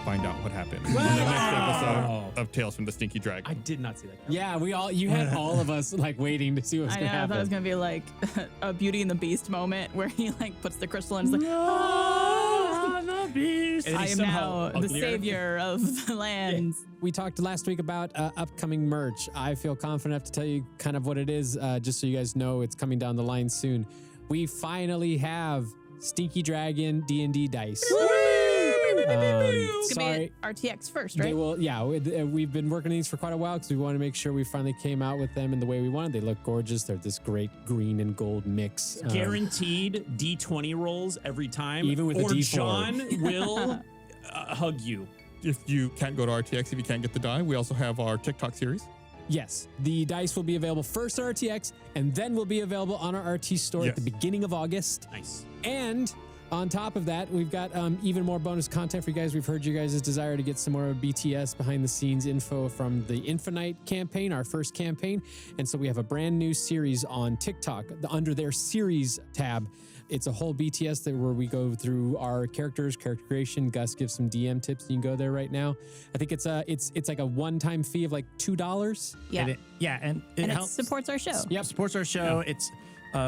Find out what happened in the next episode of Tales from the Stinky Dragon. I did not see that. Yeah, you had all of us like waiting to see what's I going to know, I happen. thought it was gonna be like a Beauty and the Beast moment where he like puts the crystal in and is like, "Oh, the beast. I am now the savior of the lands." We talked last week about upcoming merch. I feel confident enough to tell you kind of what it is, just so you guys know it's coming down the line soon. We finally have Stinky Dragon D&D dice. It's gonna be RTX first, right? They will, yeah. We've been working on these for quite a while because we want to make sure we finally came out with them in the way we wanted. They look gorgeous. They're this great green and gold mix. Guaranteed D20 rolls every time. Even with a or D4. John will hug you. If you can't go to RTX, if you can't get the die, we also have our TikTok series. Yes, the dice will be available first on RTX and then will be available on our RT store at the beginning of August. Nice. And on top of that, we've got even more bonus content for you guys. We've heard you guys' desire to get some more BTS behind the scenes info from the Infinite campaign, our first campaign. And so we have a brand new series on TikTok under their series tab. It's a whole BTS where we go through our characters, character creation. Gus gives some DM tips. You can go there right now. I think it's like a one-time fee of like $2. Yeah. And it helps. Supports our show. Yep, supports our show. Yeah. It's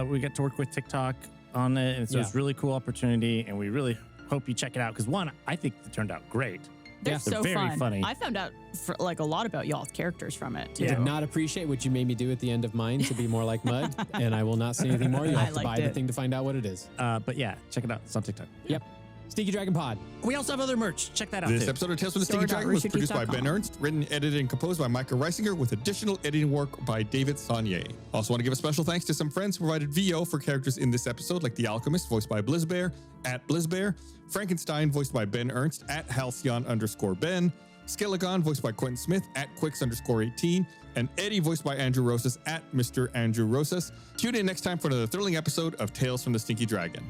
we get to work with TikTok on it, and so it's a really cool opportunity, and we really hope you check it out because one, I think it turned out great. They're so very fun. funny. I found out a lot about y'all's characters from it. I did not appreciate what you made me do at the end of mine to be more like Mud, and I will not say anything more. You'll have to buy the thing to find out what it is. But yeah, check it out. It's on TikTok. Yep. Sneaky Dragon Pod. We also have other merch. Check that out. This too. episode of Tales from the Stinky Dragon was produced by Ben Ernst, written, edited, and composed by Micah Reisinger, with additional editing work by David Saunier. Also want to give a special thanks to some friends who provided VO for characters in this episode, like The Alchemist, voiced by Blizzbear, @Blizzbear, Frankenstein, voiced by Ben Ernst, @Halcyon_Ben, Skelegon, voiced by Quentin Smith, @Quicks_18, and Eddie, voiced by Andrew Rosas, @Mr. Andrew Rosas. Tune in next time for another thrilling episode of Tales from the Stinky Dragon.